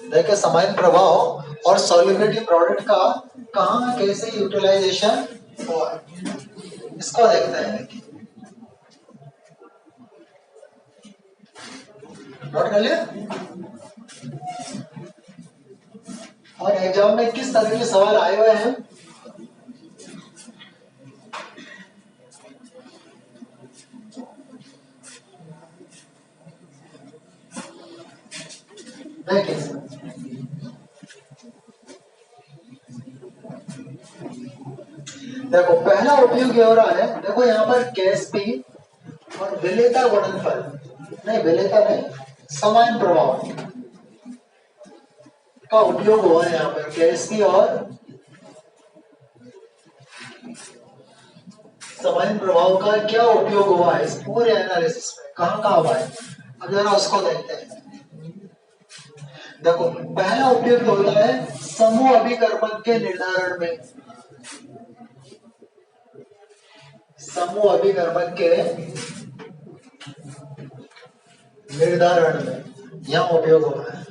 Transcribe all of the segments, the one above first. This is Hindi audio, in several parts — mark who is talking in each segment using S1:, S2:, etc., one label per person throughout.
S1: देखिए समान प्रभाव और सॉल्युबिलिटी प्रोडक्ट का कहाँ कैसे यूटिलाइजेशन हुआ इसको देखते हैं। नोट कर लिया। और एग्जाम में किस तरह के सवाल आए हुए हैं देखिए। देखो पहला उपयोग ये हो रहा है, देखो यहाँ पर केएसपी और विलेयता गुणनफल, नहीं विलेयता नहीं, समान प्रभाव का उपयोग हुआ है। यहाँ पर केएसपी और समान प्रभाव का क्या उपयोग हुआ है इस पूरे एनालिसिस में, कहाँ कहाँ हुआ है, अब जरा उसको देखते हैं। देखो पहला उपयोग होता है समूह अभिकर्मक के निर्धारण में, समूह अभिकर्मक के निर्धारण में यह उपयोग हो रहा है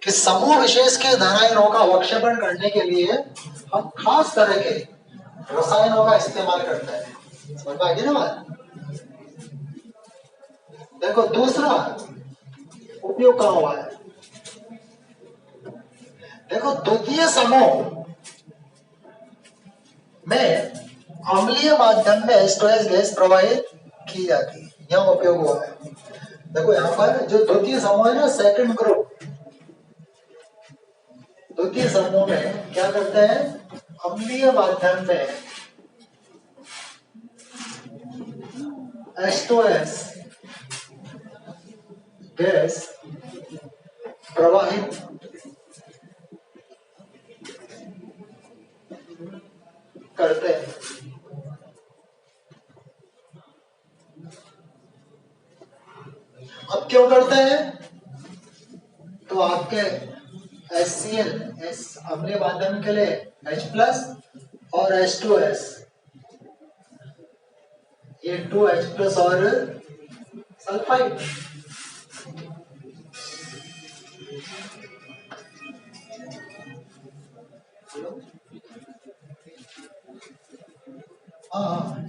S1: कि समूह विशेष के धनायनों का अवक्षेपण करने के लिए हम खास तरह के रसायनों का इस्तेमाल करते हैं। समझ में आ गई ना बात। देखो दूसरा उपयोग कहाँ हुआ है, देखो द्वितीय समूह में अम्लीय माध्यम में H2S गैस प्रवाहित की जाती है, यह उपयोग हुआ है। देखो यहाँ पर जो द्वितीय समूह है ना, सेकंड ग्रुप, द्वितीय समूह में क्या करते हैं, अम्लीय माध्यम में H2S गैस प्रवाहित करते हैं। अब क्यों करते हैं, तो आपके HCl अम्लीय माध्यम के लिए H+ और H2S, ये 2H+ और सल्फाइड, हाँ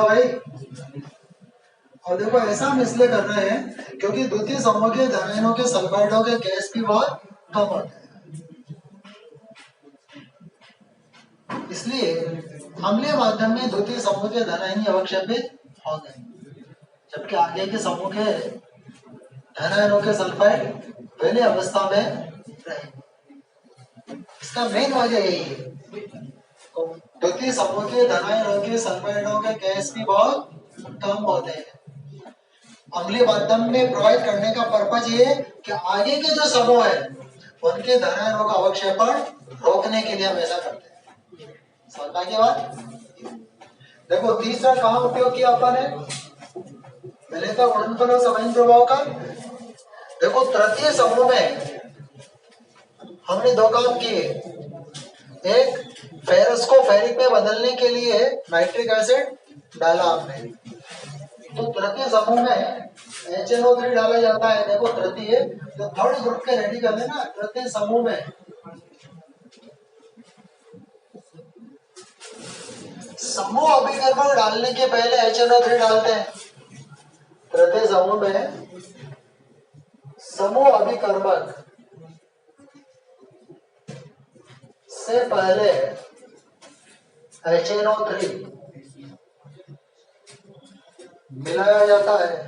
S1: भाई। और देखो ऐसा हम इसलिए कर रहे हैं क्योंकि द्वितीय समूह के धनायनों के सल्फाइडों के गैस भी बहुत कम होते हैं, इसलिए अम्लीय माध्यम में द्वितीय समूह के धनायन अवक्षेपित होते हैं, जबकि आगे के समूह के धनायनों के सल्फाइड पहले अवस्था में रहेंगे। इसका मेन वजह यही है, द्वितीय समूह के धनायनों के सल्फाइडों के गैस भी बहुत कम होते हैं। अम्लीय माध्यम में प्रवाहित करने का पर्पज ये कि आगे के जो समूह है उनके धनायनों का अवक्षेपण रोकने के लिए हम ऐसा करते हैं। समझ में आ गया बात। देखो तीसरा कहाँ उपयोग किया अपन ने, विलेयता गुणनफल और समान प्रभाव का। देखो तृतीय समूह में हमने दो काम किए, एक फेरस को फेरिक में बदलने के लिए नाइट्रिक एसिड डाला हमने, तो तृतीय समूह में HNO3 डाला जाता है। देखो तृतीय जो थर्ड ग्रुप के रेडी कर लेना, तृतीय समूह में समूह अभिकर्मक डालने के पहले HNO3 डालते हैं। तृतीय समूह में समूह अभिकर्मक से पहले HNO3 मिलाया जाता है।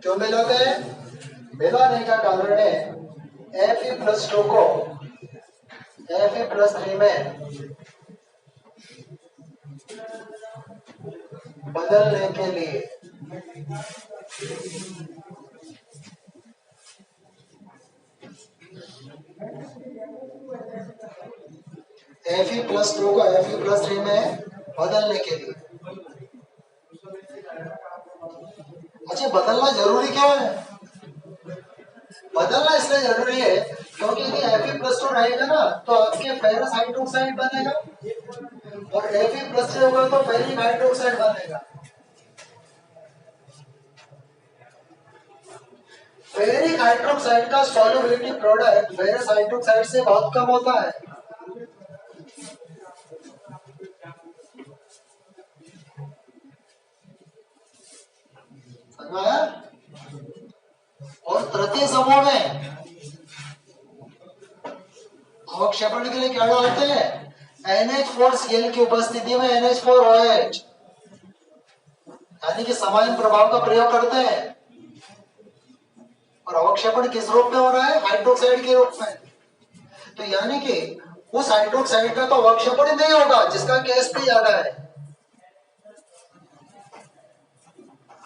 S1: क्यों मिलाते हैं? मिलाने का कारण है Fe+2 को Fe+3 में बदलने के लिए Fe+2 को Fe+3 में बदलने के लिए। अच्छा, बदलना जरूरी क्यों है? बदलना इसलिए जरूरी है क्योंकि यदि Fe+2 रहेगा ना तो आपके फेरस हाइड्रोक्साइड बनेगा और Fe+3 होगा तो फेरिक हाइड्रोक्साइड बनेगा। फेरिक हाइड्रोक्साइड का सॉल्युबिलिटी प्रोडक्ट फेरस हाइड्रोक्साइड से बहुत कम होता है। और तृतीय समूह में अवक्षेपण के लिए क्या डालते हैं? NH4Cl की उपस्थिति में NH4OH, यानी कि समान प्रभाव का प्रयोग करते हैं। और अवक्षेपण किस रूप में हो रहा है? हाइड्रोक्साइड के रूप में। तो यानी कि उस हाइड्रोक्साइड का तो अवक्षेपण ही नहीं होगा जिसका Ksp ज्यादा है,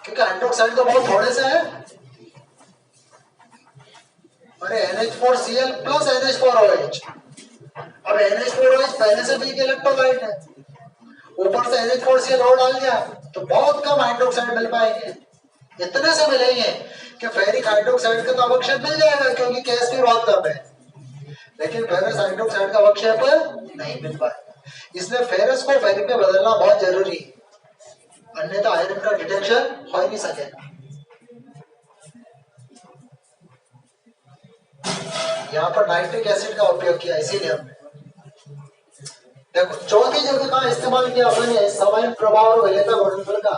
S1: क्योंकि हाइड्रोक्साइड तो बहुत थोड़े से है। अरे NH4Cl प्लस NH4OH, अब NH4OH पहले से वीक इलेक्ट्रोलाइट है, ऊपर से NH4Cl और डाल दिया तो बहुत कम हाइड्रोक्साइड मिल पाएंगे। इतने से मिलेंगे कि फेरिक हाइड्रोक्साइड का तो अवक्षेप मिल जाएगा क्योंकि Ksp बहुत कम है, लेकिन फेरस हाइड्रोक्साइड का अवक्षेप नहीं मिल पाएगा। इसलिए फेरस को फेरिक में बदलना बहुत जरूरी है, अन्यथा आयरन का डिटेक्शन हो ही नहीं सकेगा। यहाँ पर नाइट्रिक एसिड का उपयोग किया, इसीलिए हमने देखो चौथी जगह का इस्तेमाल किया हमने समान प्रभाव और वरीयता गुणनफल का।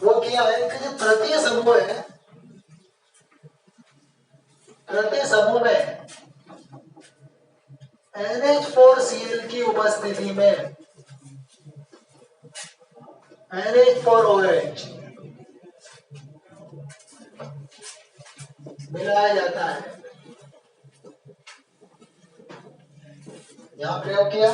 S1: वो किया है कि जो तृतीय समूह है, तृतीय समूह में NH4Cl की उपस्थिति में NH4OH मिलाया जाता है। यहाँ प्रयोग किया।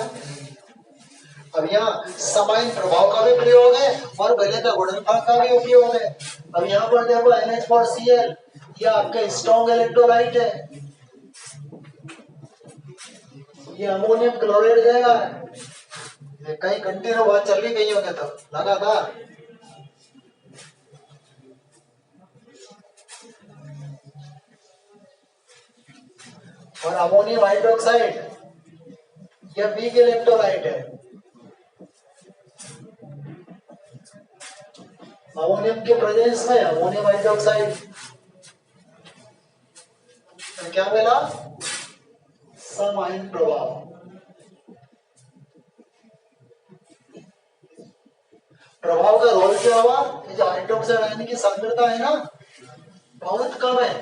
S1: अब यहाँ समान प्रभाव का भी प्रयोग है और वरीयता गुणनफल का भी उपयोग है। अब यहाँ पर देखो NH4Cl ये आपका स्ट्रॉन्ग इलेक्ट्रोलाइट है, ये अमोनियम क्लोराइड देगा। ये कई कंटिन्यू बात चल रही गई होगी तो लगातार। और अमोनियम हाइड्रोक्साइड ये वीक इलेक्ट्रोलाइट है, अमोनियम के प्रेजेंस में अमोनियम हाइड्रोक्साइड तो क्या मिला? समान प्रभाव। प्रभाव का रोल क्या हुआ? ये जो हाइड्रोक्साइड आयन की सांद्रता है ना बहुत कम है।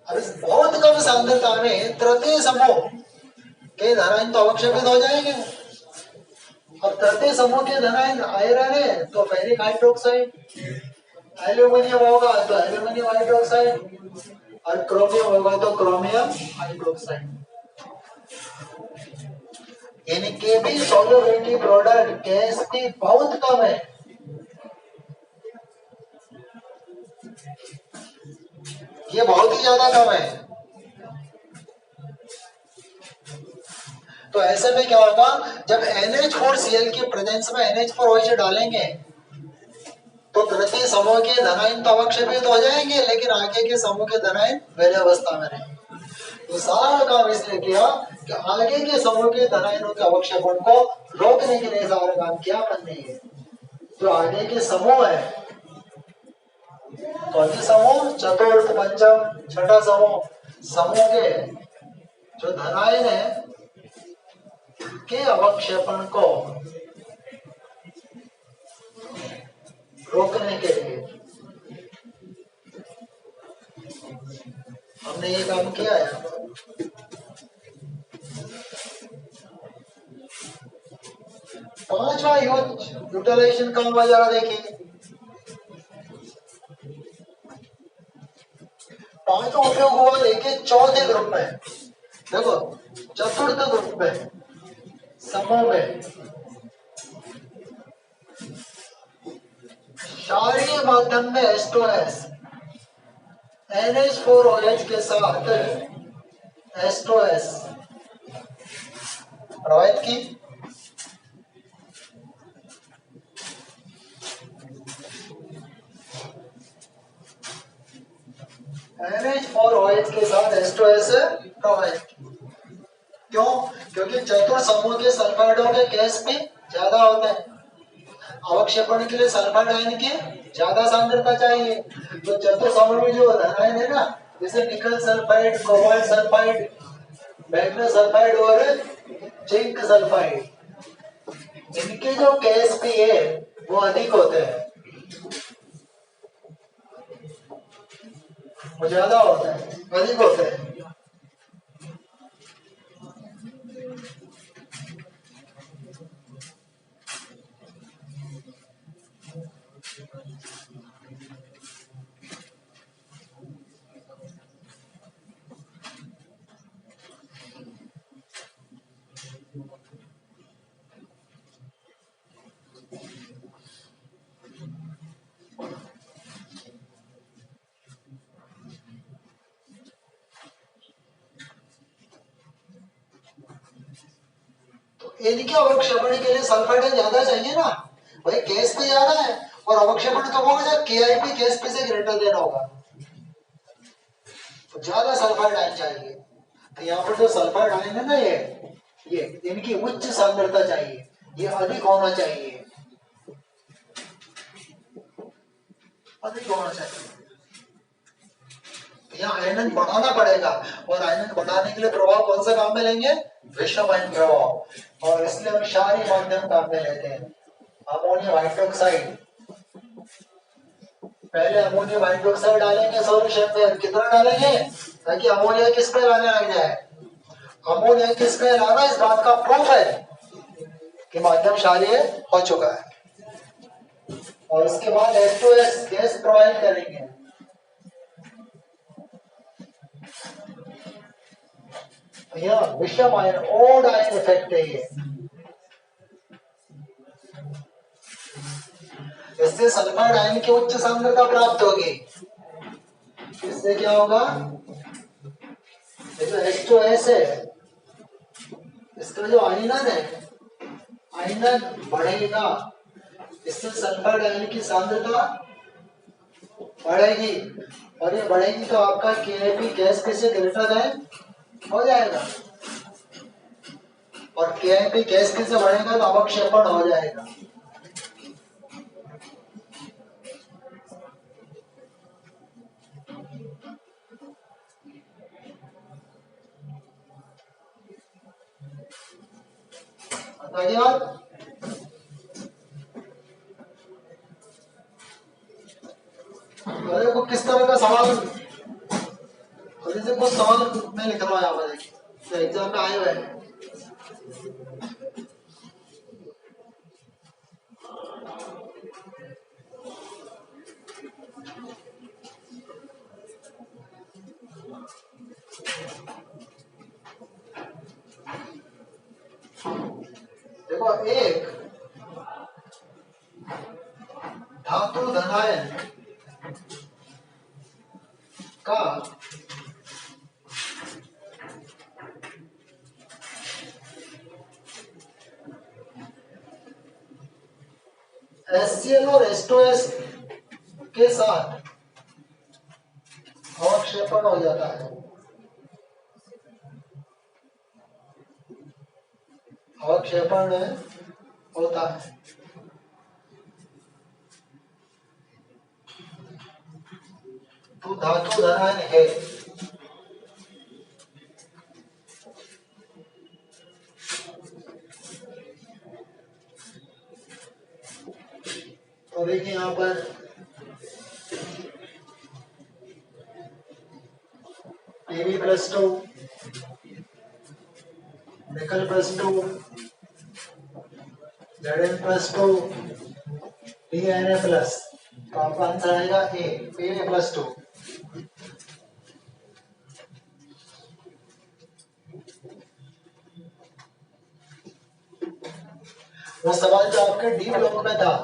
S1: अब इस बहुत कम सांद्रता में तृतीय समूह के धनायन तो अवक्षेपित हो जाएंगे। अब तृतीय समूह के धनायन आयरन है तो फेरिक हाइड्रोक्साइड, एल्यूमिनियम होगा तो एल्यूमिनियम हाइड्रोक्साइड, और क्रोमियम होगा तो क्रोमियम हाइड्रोक्साइड। यानी के भी सॉल्युबिलिटी प्रोडक्ट Ksp बहुत कम है। ये बहुत ही ज्यादा कम है। तो ऐसे में क्या होगा? जब NH4Cl के प्रेजेंस में NH4OH डालेंगे तो तृतीय समूह के धनायन तो अवक्षेपित हो जाएंगे, लेकिन आगे के समूह के धनायन वैल्य अवस्था में रहेंगे। तो सारा काम इसलिए किया कि आगे के समूह के धनायनों के अवक्षेपण को रोकने के लिए सारा काम किया अपन ने। जो आगे के समूह है, कौन से समूह? चतुर्थ, पंचम, छठा समूह, समूह के जो धनायन है के अवक्षेपण को रोकने के लिए हमने ये काम किया है। पांचवा यूटिलाइजेशन कहाँ हुआ जरा देखिए। पांचवा उपयोग हुआ देखिए चौथे ग्रुप में। देखो चतुर्थ ग्रुप में समूह में क्षारीय माध्यम में H2S NH4OH के साथ H2S प्रवाहित की। NH4OH के साथ H2S प्रवाहित की। क्यों? क्योंकि चतुर समूह के सल्फाइडों के केस भी ज्यादा होते हैं। अवक्षेपण के लिए सल्फाइड आयन की ज्यादा सांद्रता चाहिए। तो चतुर समूह में जो धन आयन है ना, जैसे निकल sulphide, cobalt sulphide, magnesium sulphide और जिंक सल्फाइड, इनके जो केएसपी है वो अधिक होते हैं, वो ज्यादा होते हैं, अधिक होते हैं। इनके अवक्षेपण के लिए सल्फाइड ज्यादा चाहिए ना, भाई केएसपी ज्यादा है और अवक्षेपण कब होगा जब केआईपी केएसपी से ग्रेटर देन होगा, तो ज्यादा सल्फाइड आयन चाहिए। तो यहाँ पर जो सल्फाइड आयन है ना, ये इनकी उच्च सांद्रता चाहिए, ये अधिक होना चाहिए, अधिक होना चाहिए। यहाँ आयनन बढ़ाना पड़ेगा और आयनन बढ़ाने के लिए प्रभाव कौन सा काम में लेंगे? विषम आयन प्रभाव, और इसलिए हम क्षारीय माध्यम काम में लेते हैं। अमोनियम हाइड्रोक्साइड, पहले अमोनियम हाइड्रोक्साइड डालेंगे सॉल्यूशन में, कितना डालेंगे ताकि अमोनिया की स्मेल आने लग जाए। अमोनिया की स्मेल आना इस बात का प्रूफ है कि माध्यम क्षारीय हो चुका है। और उसके बाद H2S गैस प्रोवाइड करेंगे। यह विषम आयन, ओड आयन इफेक्ट है ये। इससे सल्फाइड आयन की उच्च सांद्रता प्राप्त होगी। इससे क्या होगा? ये जो H2S है, इसका जो आयनन है, आयनन बढ़ेगा, इससे सल्फाइड आयन की सांद्रता बढ़ेगी, और ये बढ़ेगी तो आपका केआईपी गैस से ग्रेटर देन हो जाएगा, और केआईपी गैस से बढ़ेगा तो अवक्षेपण हो जाएगा। आगे बात, अरे को किस तरह का सवाल, कुछ सवाल मैं लिख रहा हूँ यहाँ पर, देखिए एग्जाम में आए हुए हैं। देखो, एक धातु धनायन का HCl और H2S के साथ अवक्षेपण हो जाता है। अवक्षेपण होता है तो धातु धनायन है। तो देखिए यहाँ पर Pb+2, निकल +2, Zn+2 DNA+, तो आपका आंसर आएगा ए, Pa+2। वो सवाल जो आपके डी ब्लॉक में था,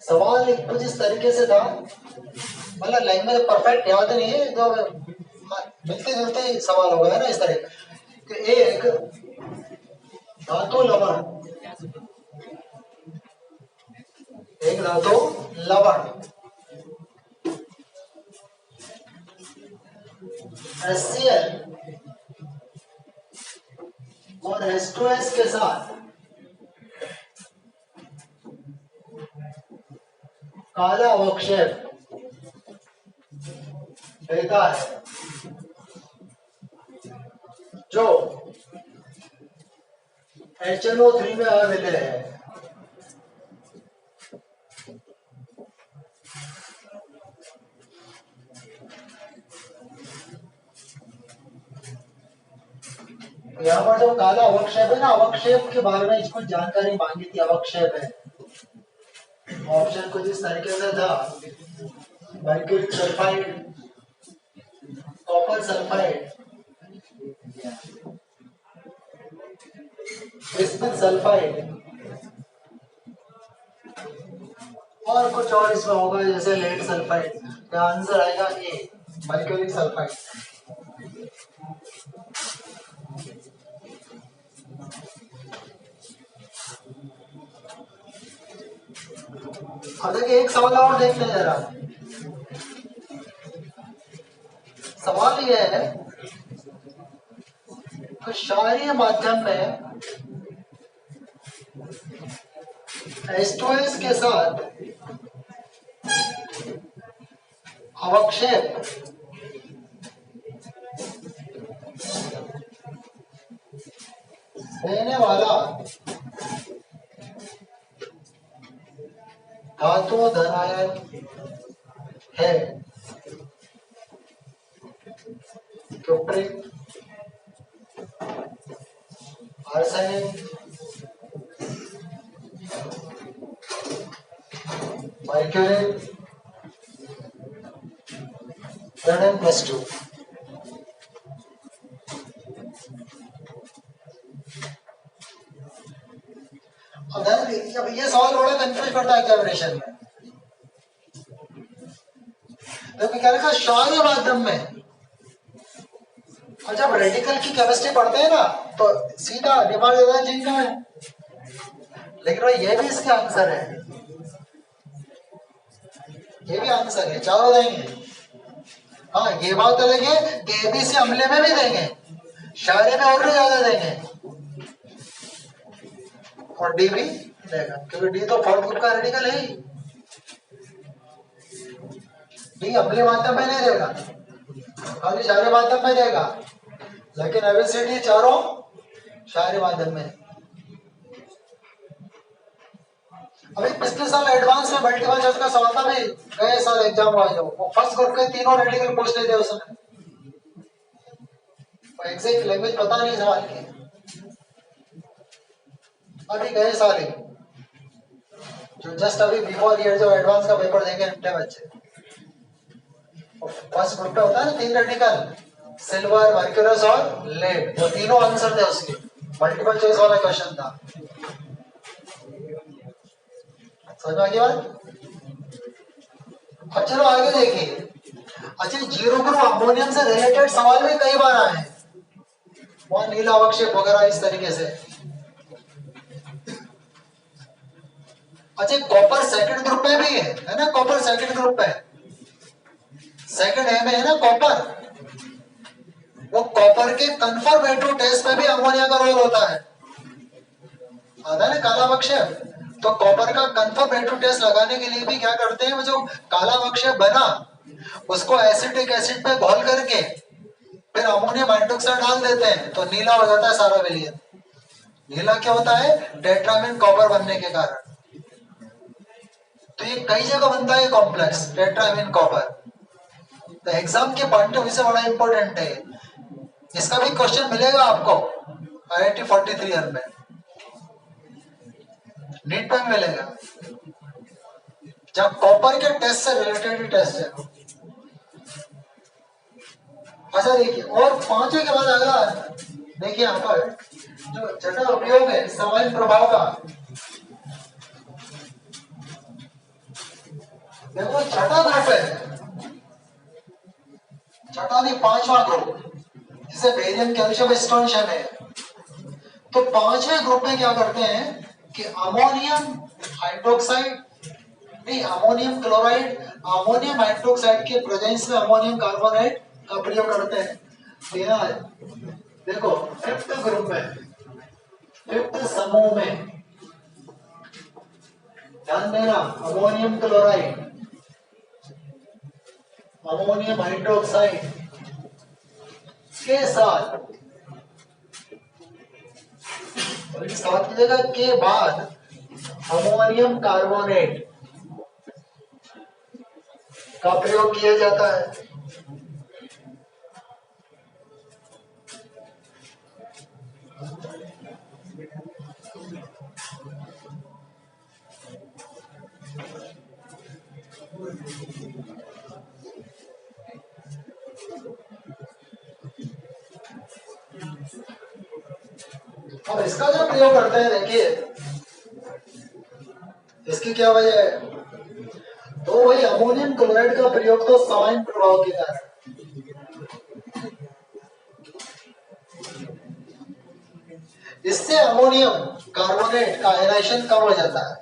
S1: सवाल एक कुछ इस तरीके से था, मतलब लैंग्वेज परफेक्ट याद नहीं है, तो मिलते जुलते सवाल हो गया ना इस तरह कि एक धातु लवण, एक धातु लवण HCl और H2S के साथ काला अवक्षेप देता है, जो HNO3 में अविलय है। यहाँ पर जो काला अवक्षेप है ना, अवक्षेप के बारे में कुछ जानकारी मांगी थी। अवक्षेप है, ऑप्शन कुछ इस तरीके से था, mercuric sulphide, copper sulphide, bismuth sulphide, और कुछ और इसमें होगा जैसे लेड सल्फाइड। तो आंसर आएगा ए, मर्क्यूरिक सल्फाइड। अब देखिए एक सवाल और देखते हैं जरा। सवाल यह है कि क्षारीय माध्यम में H2S के साथ अवक्षेप देने वाला धातु धनायन है। Cupric, arsenic, mercury, Zn+2। अब ये सवाल थोड़ा कंफ्यूज करता है एग्जामिनेशन में। तो क्या लिखा क्षारीय माध्यम में, और जब रेडिकल की केमिस्ट्री पढ़ते हैं ना तो सीधा दिमाग ज्यादा चेंज है, लेकिन भाई ये भी इसके आंसर है, ये भी आंसर है, चारों देंगे। हाँ ये बात अलग है कि एबीसी अम्ले में भी देंगे, क्षारीय में और भी ज्यादा देंगे, और डी भी देगा, क्योंकि डी तो फोर्थ ग्रुप का रेडिकल है ही। डी अम्लीय माध्यम में नहीं देगा, खाली क्षारीय माध्यम में देगा, लेकिन एबिसिडी चारों क्षारीय माध्यम में। अभी पिछले साल एडवांस में मल्टीपल चॉइस का सवाल था, भाई गए साल एग्जाम हुआ जो वो फर्स्ट ग्रुप के तीनों रेडिकल पूछ लेते उसमें, एग्जैक्ट लैंग्वेज पता नहीं सवाल की। अभी गए साल ही जो जस्ट अभी बिफोर ईयर जो एडवांस का पेपर देंगे निपटे बच्चे, फर्स्ट ग्रुप पे होता है ना 3 रेडिकल, सिल्वर, मर्क्यूरस और लेड, वो तीनों आंसर थे उसके, मल्टीपल चॉइस वाला क्वेश्चन था। समझ में आ गया बात? अब चलो आगे देखिए। अच्छा, जीरो ग्रुप अमोनियम से रिलेटेड सवाल भी कई बार आए हैं, वहां नीला अवक्षेप वगैरह इस तरीके से। अच्छा, कॉपर सेकंड ग्रुप में भी है ना, कॉपर सेकंड ग्रुप पे, सेकंड ए में है ना कॉपर, वो कॉपर के कंफर्मेटिव टेस्ट में भी अमोनिया का रोल होता है, आता है ना काला अवक्षेप। तो कॉपर का कंफर्मेटिव टेस्ट लगाने के लिए भी क्या करते हैं, वो जो काला अवक्षेप बना उसको एसिटिक एसिड पे घोल करके फिर अमोनियम हाइड्रोक्साइड डाल देते हैं, तो नीला हो जाता है सारा विलयन। नीला क्या होता है? टेट्रामीन कॉपर बनने के कारण। तो ये कई जगह बनता है कॉम्प्लेक्स टेट्रामीन कॉपर। तो एग्जाम के पॉइंट ऑफ व्यू से बड़ा इंपॉर्टेंट है। इसका भी क्वेश्चन मिलेगा आपको IIT 43 में, नीट पे मिलेगा, जब कॉपर के टेस्ट से रिलेटेड ही टेस्ट है। अच्छा देखिए, और पांचवे के बाद अगला देखिए यहाँ पर जो छठा उपयोग है समान प्रभाव का। देखो छठा ग्रुप है, छठा नहीं पांचवा ग्रुप, जिसे बेरियम कैल्शियम स्ट्रोंशियम है। तो पांचवें ग्रुप में क्या करते हैं कि अमोनियम हाइड्रोक्साइड, नहीं अमोनियम क्लोराइड, अमोनियम हाइड्रोक्साइड के प्रेजेंस में अमोनियम कार्बोनेट का प्रयोग करते हैं। देखो फिफ्थ ग्रुप में, फिफ्थ समूह में ध्यान देना, अमोनियम क्लोराइड, अमोनियम हाइड्रोक्साइड के साथ की जगह के बाद अमोनियम कार्बोनेट का प्रयोग किया जाता है। अब इसका जो प्रयोग करते हैं देखिए, इसकी क्या वजह है? तो वही अमोनियम क्लोराइड का प्रयोग तो समान प्रभाव के कारण, इससे अमोनियम कार्बोनेट का आयनाइजेशन कम हो जाता है।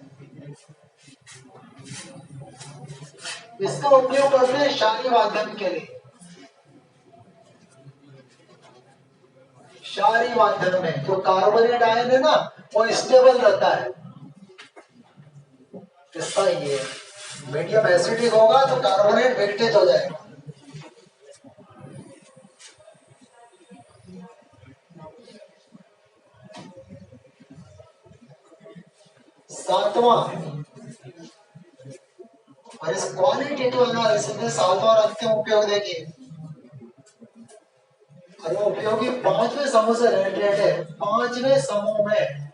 S1: इसका उपयोग करते हैं क्षारीय माध्यम के लिए। क्षारीय माध्यम में जो कार्बोनेट आयन है ना वो स्टेबल रहता है। इसका ये मीडियम एसिडिक होगा तो कार्बोनेट वेस्टेज हो जाएगा। सातवां, और इस क्वालिटेटिव एनालिसिस में सातवां और अंतिम उपयोग देखिए, और वो उपयोगी पांचवें समूह से रिलेटेड है। पांचवें समूह में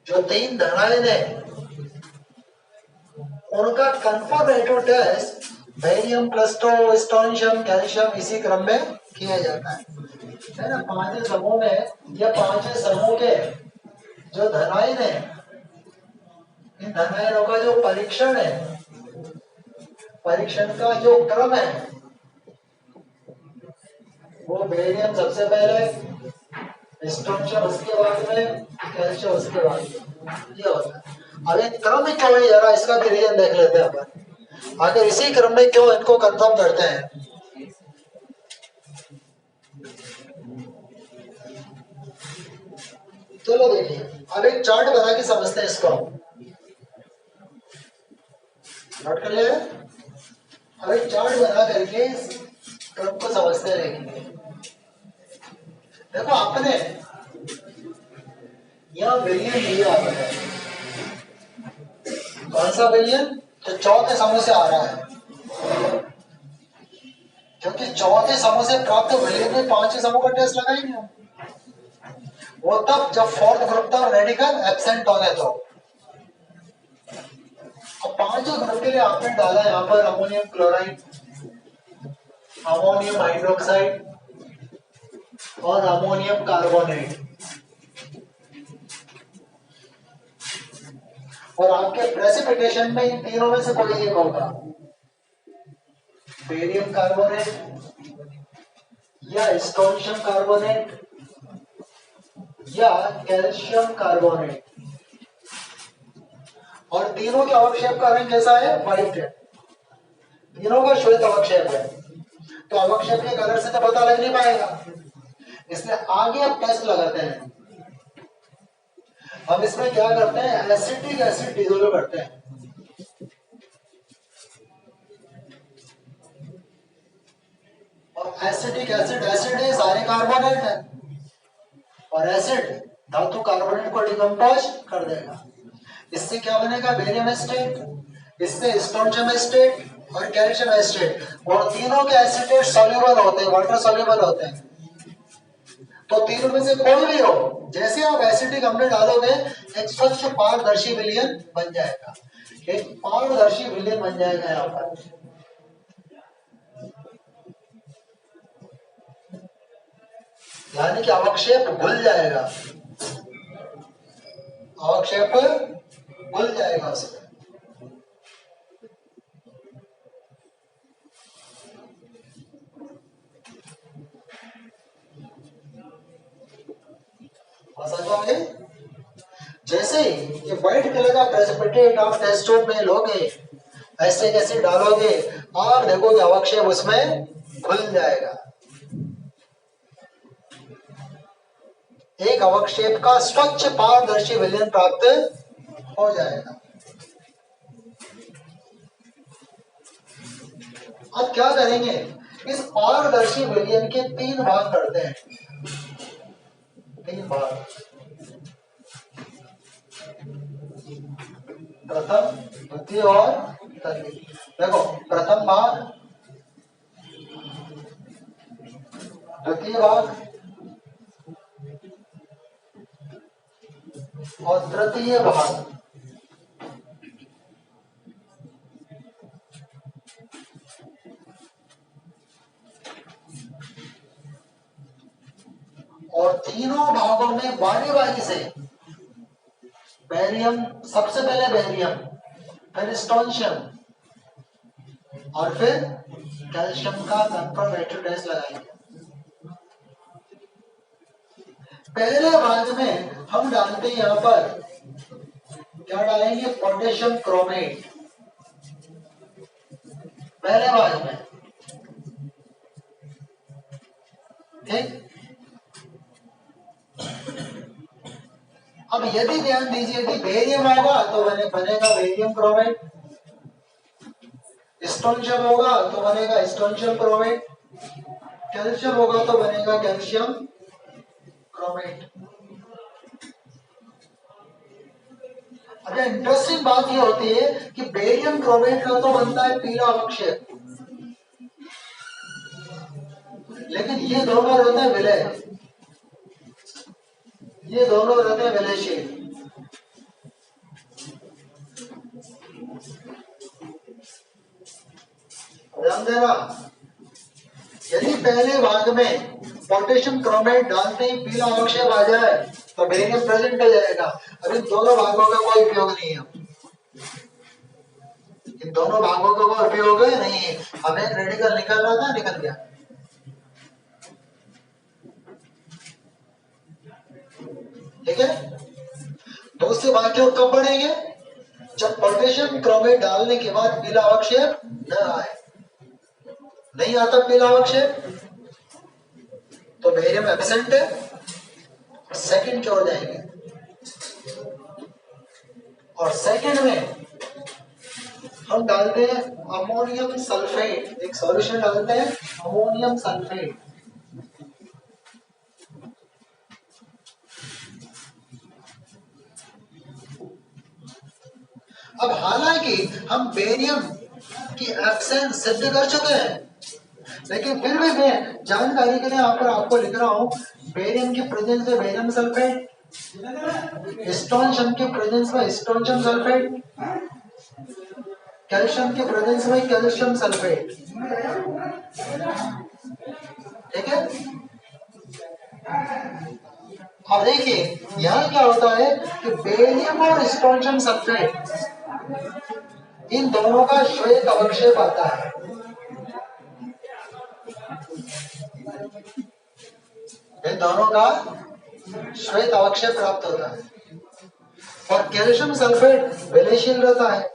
S1: जो तीन धनायन है उनका confirmative test barium plus two strontium calcium इसी क्रम में किया जाता है ना। पांचवें समूह में या पांचवें समूह के जो धनायन है, इन धनायनों का जो परीक्षण है, परीक्षण का जो क्रम है वो बेरियम सबसे पहले, स्ट्रोंशियम उसके बाद में, कैल्शियम उसके बाद में, ये होता है। अब ये क्रम क्यों है जरा इसका भी रीजन देख लेते हैं अपन, आखिर इसी क्रम में क्यों इनको कंफर्म करते हैं। चलो देखिए, अब एक चार्ट बना के समझते हैं इसको, नोट कर ले। अब एक चार्ट बना करके क्रम को समझते रहेंगे। देखो आपने यह विलियन दिया है, कौन सा विलियन? तो चौथे समूह से आ रहा है, क्योंकि चौथे समूह से प्राप्त विलियन में पांचवें समूह का टेस्ट लगाएंगे वो तब जब फोर्थ ग्रुप था रेडिकल एब्सेंट हो गए तो। अब पांचों ग्रुप के लिए आपने डाला यहाँ पर अमोनियम क्लोराइड, अमोनियम हाइड्रोक्साइड और अमोनियम कार्बोनेट, और आपके प्रेसिपिटेशन में इन तीनों में से कोई एक होगा, बेरियम कार्बोनेट या स्ट्रोंशियम कार्बोनेट या कैल्शियम कार्बोनेट। और तीनों के अवक्षेप का रंग कैसा है? व्हाइट है। तीनों का श्वेत अवक्षेप है, तो अवक्षेप के कलर से तो पता लग नहीं पाएगा, इसलिए आगे अब टेस्ट लगाते हैं। हम इसमें क्या करते हैं? एसिटिक एसिड डिसोल्व करते हैं। और एसिटिक एसिड, एसिड है सारे कार्बोनेट है, और एसिड धातु कार्बोनेट को डिकम्पोज कर देगा। इससे क्या बनेगा? बेरियम एसिटेट, इससे स्ट्रोंशियम एसिटेट और कैल्शियम एसिटेट, और तीनों के एसिटेट सॉल्युबल होते हैं, वाटर सॉल्युबल होते हैं। तो तीनों में से कोई भी हो, जैसे आप एसिटिक अम्ल डालोगे एक स्वच्छ पारदर्शी विलयन बन जाएगा, एक पारदर्शी विलयन बन जाएगा यहाँ पर। यानी कि अवक्षेप घुल जाएगा, अवक्षेप घुल जाएगा उसमें। जैसे ये व्हाइट कलर का प्रेसिपिटेट आप टेस्ट ट्यूब में लोगे, एसिटिक एसिड डालोगे, आप देखोगे अवक्षेप उसमें घुल जाएगा। एक अवक्षेप का स्वच्छ पारदर्शी विलयन प्राप्त हो जाएगा। अब क्या करेंगे? इस पारदर्शी विलयन के 3 भाग करते हैं, 3 भाग। प्रथम, द्वितीय और तृतीय। देखो, प्रथम भाग, द्वितीय भाग और तृतीय भाग। और तीनों भागों में बारी बारी से बेरियम, सबसे पहले बेरियम, फिर स्ट्रोंशियम और फिर कैल्शियम का कंफर्मेटरी टेस्ट लगाएंगे। पहले भाग में हम डालते हैं, यहां पर क्या डालेंगे? पोटेशियम क्रोमेट, पहले भाग में, ठीक। अब यदि ध्यान दीजिए कि बेरियम होगा तो बनेगा बेरियम क्रोमेट, स्ट्रोंशियम होगा तो बनेगा स्ट्रोंशियम क्रोमेट, कैल्शियम होगा तो बनेगा कैल्शियम क्रोमेट। अच्छा, इंटरेस्टिंग बात यह होती है कि बेरियम क्रोमेट का तो बनता है पीला अवक्षेप, लेकिन ये दोनों रहते हैं विलय, ये दोनों रहते हैं विलयशील। ध्यान देना, यदि पहले भाग में पोटेशियम क्रोमेट डालते ही पीला अवक्षेप आ जाए तो बेरियम प्रेजेंट हो जाएगा। अब इन दोनों भागों का कोई उपयोग नहीं है, इन दोनों भागों का कोई उपयोग नहीं है। हमें एक रेडिकल निकलना था, निकल गया। ठीक है, दूसरे भाग के कब बढ़ेंगे? जब पोटेशियम क्रोमेट डालने के बाद पीला अवक्षेप न आए। नहीं आता पीला अवक्षेप तो बेरियम एब्सेंट है, सेकंड की ओर जाएंगे, और सेकंड में हम डालते हैं अमोनियम सल्फेट, एक सॉल्यूशन डालते हैं अमोनियम सल्फेट। अब हालांकि हम बेरियम की एब्सेंस सिद्ध कर चुके हैं, लेकिन फिर भी मैं जानकारी के लिए यहाँ पर आपको लिख रहा हूं, बेरियम की प्रेजेंस में बेरियम सल्फेट, स्ट्रोंशियम के प्रेजेंस में स्ट्रोंशियम सल्फेट, कैल्शियम के प्रेजेंस में कैल्शियम सल्फेट। ठीक है, अब देखिए यहाँ क्या होता है कि बेरियम और स्ट्रोंशियम सल्फेट, इन दोनों का श्वेत अवक्षेप आता है। इन दोनों का श्वेत अवक्षेप प्राप्त होता है, और कैल्शियम सल्फेट विलयशील रहता है।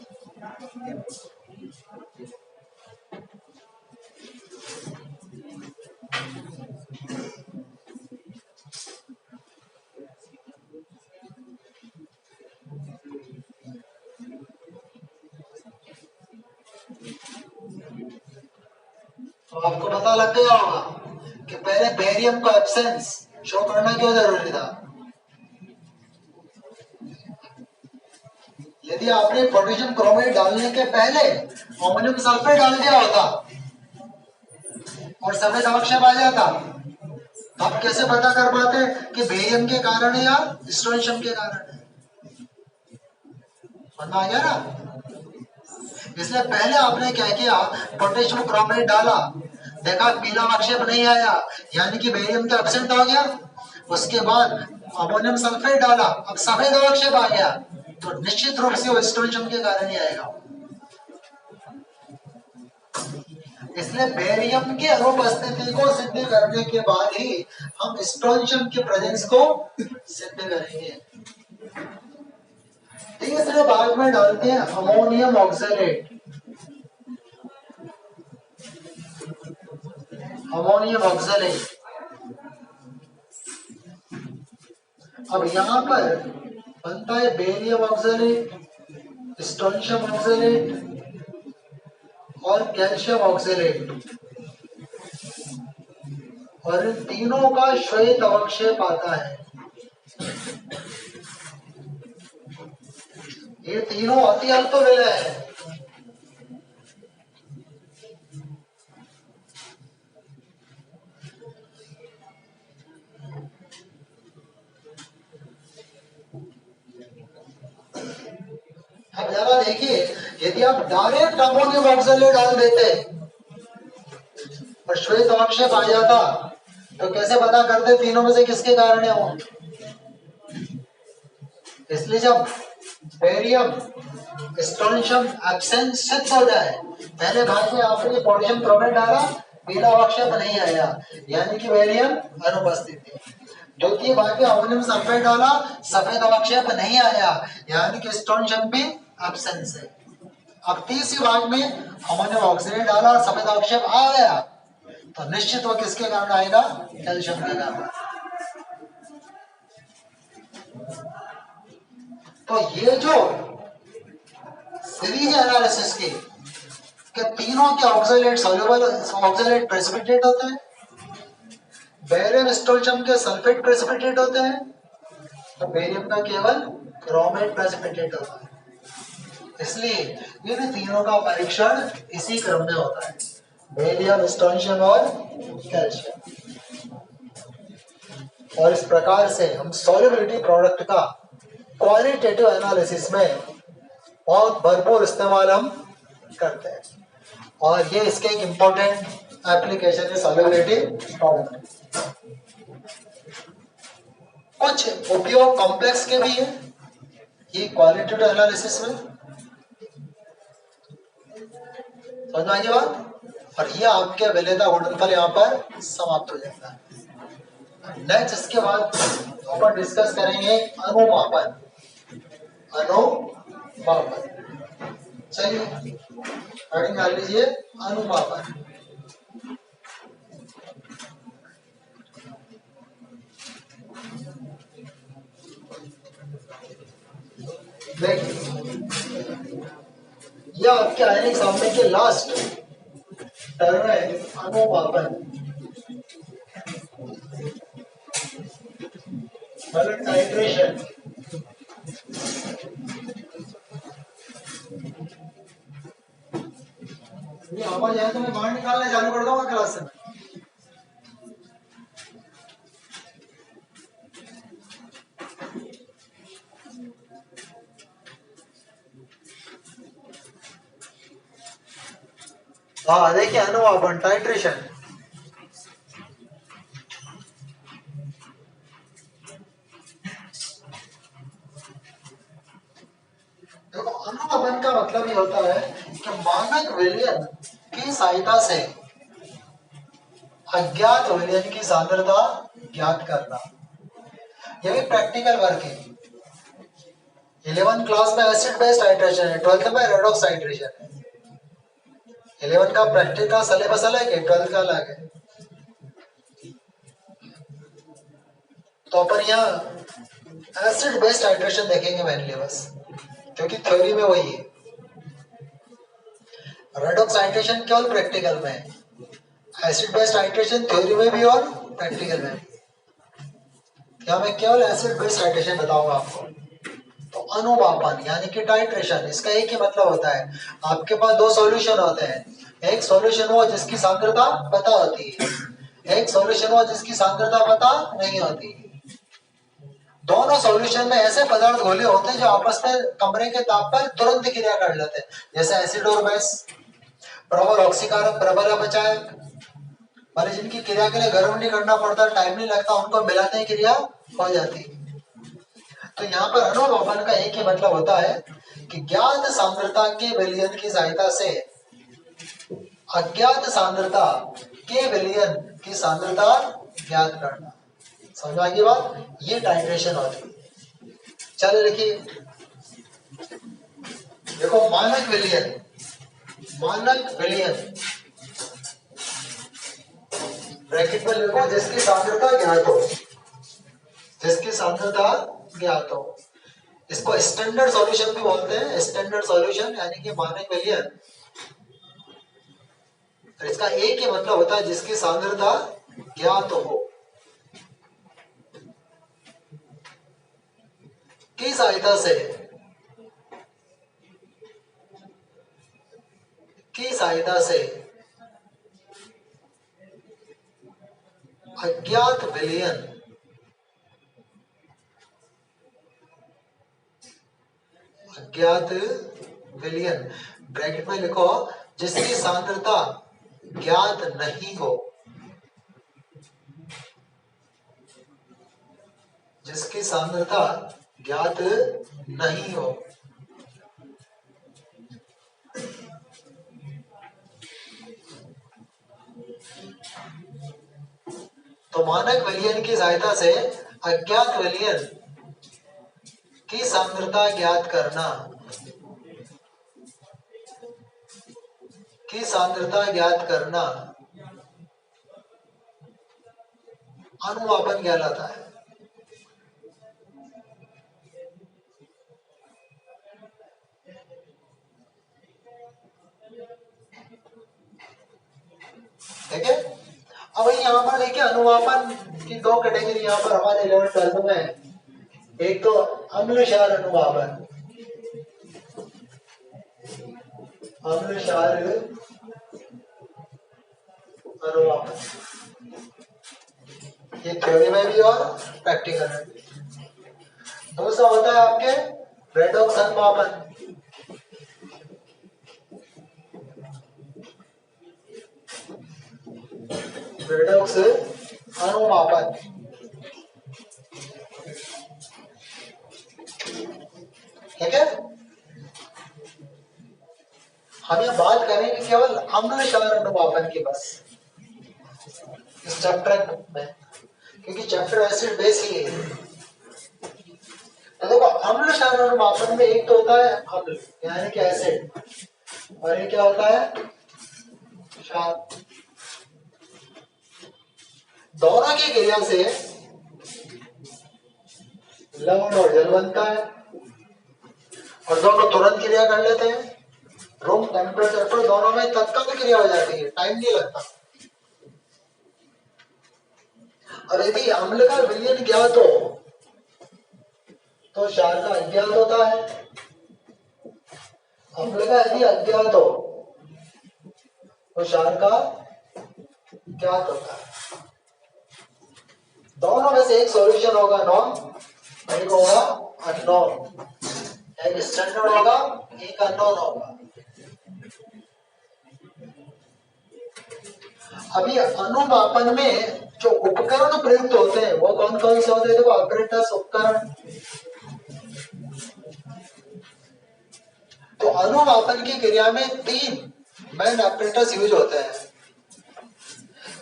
S1: तो आपको पता लग गया होगा कि पहले बेरियम का एब्सेंस शो करना क्यों जरूरी था? यदि आपने पोटेशियम क्रोमेट डालने के पहले अमोनियम सल्फेट डाल दिया होता और सफेद अवक्षेप आ जाता, तो आप कैसे पता कर पाते कि बेरियम के कारण है या स्ट्रोंशियम के कारण है? समझ आ गया ना? इसलिए पहले आपने क्या किया, पोटेशियम क्रोमेट डाला, देखा पीला अवक्षेप नहीं आया, यानी कि बेरियम तो एब्सेंट हो गया। उसके बाद अमोनियम सल्फेट डाला, अब सफेद अवक्षेप आ गया, तो निश्चित रूप से वो स्ट्रोंशियम के कारण ही आएगा। इसलिए बेरियम की अनुपस्थिति को सिद्ध करने के बाद ही हम स्ट्रोंशियम के प्रेजेंस को सिद्ध करेंगे। तीसरे भाग में डालते हैं अमोनियम ऑक्सलेट। अमोनियम ऑक्सलेट, अब यहां पर बनता है बेरियम ऑक्सलेट, स्ट्रोंशियम ऑक्सलेट और कैल्शियम ऑक्सलेट, और इन तीनों का श्वेत अवक्षेप आता है। ये तीनों अति अल्प विलय है। अब जरा देखिए, यदि आप डायरेक्ट अमोनियम ऑक्सलेट डाल देते और श्वेत अवक्षेप आ जाता, तो कैसे पता करते तीनों में से किसके कारण है वो? इसलिए जब बेरियम स्ट्रोंशियम एब्सेंस सिद्ध हो जाए, पहले भाग में आपने पोटेशियम क्रोमेट डाला, पीला अवक्षेप नहीं आया, यानी कि बेरियम अनुपस्थित है। द्वितीय भाग में अमोनियम सल्फेट डाला, सफेद अवक्षेप नहीं आया, यानी कि स्ट्रोंशियम भी एब्सेंस है। अब तीसरे भाग में अमोनियम ऑक्सलेट डाला, सफेद अवक्षेप आ गया, तो निश्चित वो किसके कारण आएगा? कैल्शियम के कारण। तो ये जो सीरीज एनालिसिस की कि तीनों के ऑक्सलेट सॉल्युबल ऑक्सलेट प्रेसिपिटेट होते हैं, बेरियम स्ट्रोंशियम के सल्फेट प्रेसिपिटेट होते हैं, तो बेरियम का केवल क्रोमेट प्रेसिपिटेट होता है। इसलिए इन तीनों का परीक्षण इसी क्रम में होता है, बेरियम स्ट्रोंशियम और कैल्शियम। और इस प्रकार से हम सॉल्युबिलिटी प्रोडक्ट का क्वालिटेटिव एनालिसिस में बहुत भरपूर इस्तेमाल हम करते हैं, और ये इसके एक इम्पोर्टेंट एप्लीकेशन है सॉल्युबिलिटी प्रोडक्ट। कुछ उपयोग कॉम्प्लेक्स के भी है ये क्वालिटेटिव एनालिसिस में, समझ में आई बात? और ये आपके विलेदा गुणनफल यहाँ पर समाप्त हो जाता है। नेक्स्ट इसके बाद अपन डिस्कस करेंगे अनुमापन। अनुमापन, चलिए हेडिंग डाल लीजिए अनुमापन। देखिए, यह आपके आयनिक सामने के लास्ट टर्म है अनुमापन, मतलब टाइट्रेशन। ये आवाज आए तो मैं बाहर निकालना चालू कर दूंगा क्लास से। हाँ देखिए, अनुमापन टाइट्रेशन। देखो, अनुमापन का मतलब ये होता है कि मानक विलयन की सहायता से अज्ञात विलयन की सांद्रता ज्ञात करना। यह भी प्रैक्टिकल वर्क है। 11 क्लास में एसिड बेस्ड टाइट्रेशन है, 12th में रेडॉक्स टाइट्रेशन है। 11 का प्रैक्टिकल सिलेबस अलग है, 12th का अलग है। तो अपन यहाँ एसिड बेस्ड टाइट्रेशन देखेंगे मेनली बस, क्योंकि थ्योरी में वही है। रेडॉक्स टाइट्रेशन केवल प्रैक्टिकल में है। एसिड बेस्ड टाइट्रेशन थ्योरी में भी और प्रैक्टिकल में भी। क्या मैं केवल एसिड बेस्ड टाइट्रेशन बताऊंगा आपको। तो अनुमापन यानी कि टाइट्रेशन, इसका एक ही मतलब होता है, आपके पास दो सॉल्यूशन होते हैं, एक सॉल्यूशन वो जिसकी सांद्रता पता होती है, एक सॉल्यूशन वो जिसकी सांद्रता पता नहीं होती। दोनों सॉल्यूशन में ऐसे पदार्थ घोले होते हैं जो आपस में कमरे के ताप पर तुरंत क्रिया कर लेते हैं, जैसे एसिड और बेस। प्रबल ऑक्सीकारक, प्रबल अपचायक, माने जिनकी क्रिया के लिए गर्म नहीं करना पड़ता, टाइम नहीं लगता, उनको मिलाते ही क्रिया हो जाती है। तो यहाँ पर अनुमापन का एक ही मतलब होता है कि ज्ञात सांद्रता के विलयन की सहायता से अज्ञात सांद्रता के विलयन की सांद्रता ज्ञात करना। समझ में आ गई बात? ये टाइट्रेशन होती है। चलो लिखिए, देखो मानक विलयन, मानक विलयन ब्रैकेट में लिखो जिसकी सांद्रता ज्ञात हो, जिसकी सांद्रता ज्ञात हो। इसको स्टैंडर्ड सॉल्यूशन भी बोलते हैं, स्टैंडर्ड सॉल्यूशन यानी कि मानक विलयन। इसका एक ही मतलब होता है जिसकी सांद्रता ज्ञात हो, की सहायता से, की सहायता से अज्ञात विलयन, अज्ञात विलयन ब्रैकेट में लिखो जिसकी सांद्रता ज्ञात नहीं हो, जिसकी सांद्रता ज्ञात नहीं हो। तो मानक विलयन की सहायता से अज्ञात विलयन की सांद्रता ज्ञात करना, की सांद्रता ज्ञात करना अनुमापन कहलाता है। ठीक है, अब यहाँ पर देखिए अनुमापन की दो कैटेगरी यहाँ पर हमारे 11th-12th में है। एक तो अम्ल क्षार अनुमापन, अम्ल क्षार अनुमापन, ये थ्योरी में भी और प्रैक्टिकल में भी। दूसरा होता है आपके रेडॉक्स अनुमापन, रेडॉक्स अनुमापन। ठीक है, हम ये बात करेंगे केवल अम्ल क्षार अनुमापन की बस इस चैप्टर में, क्योंकि चैप्टर एसिड बेस ही है। तो देखो अम्ल क्षार अनुमापन में एक तो होता है अम्ल यानी कि एसिड, और एक क्या होता है क्षार। दोनों की क्रिया से लवण और जल बनता है, और दोनों तुरंत क्रिया कर लेते हैं, रूम टेम्परेचर पर दोनों में तत्काल क्रिया हो जाती है, टाइम नहीं लगता। और यदि अम्ल का विलयन ज्ञात हो तो क्षार का अज्ञात होता है, अम्ल का यदि अज्ञात हो तो क्षार का ज्ञात होता है। दोनों में से एक सॉल्यूशन होगा नॉन, एक होगा अननोन, एक स्टैंडर्ड होगा, एक अननोन होगा। अभी अनुमापन में जो उपकरण प्रयुक्त होते हैं वो कौन कौन से होते हैं? देखो ऑपरेटर्स उपकरण। तो अनुमापन की क्रिया में 3 मेन ऑपरेटर्स यूज होते हैं।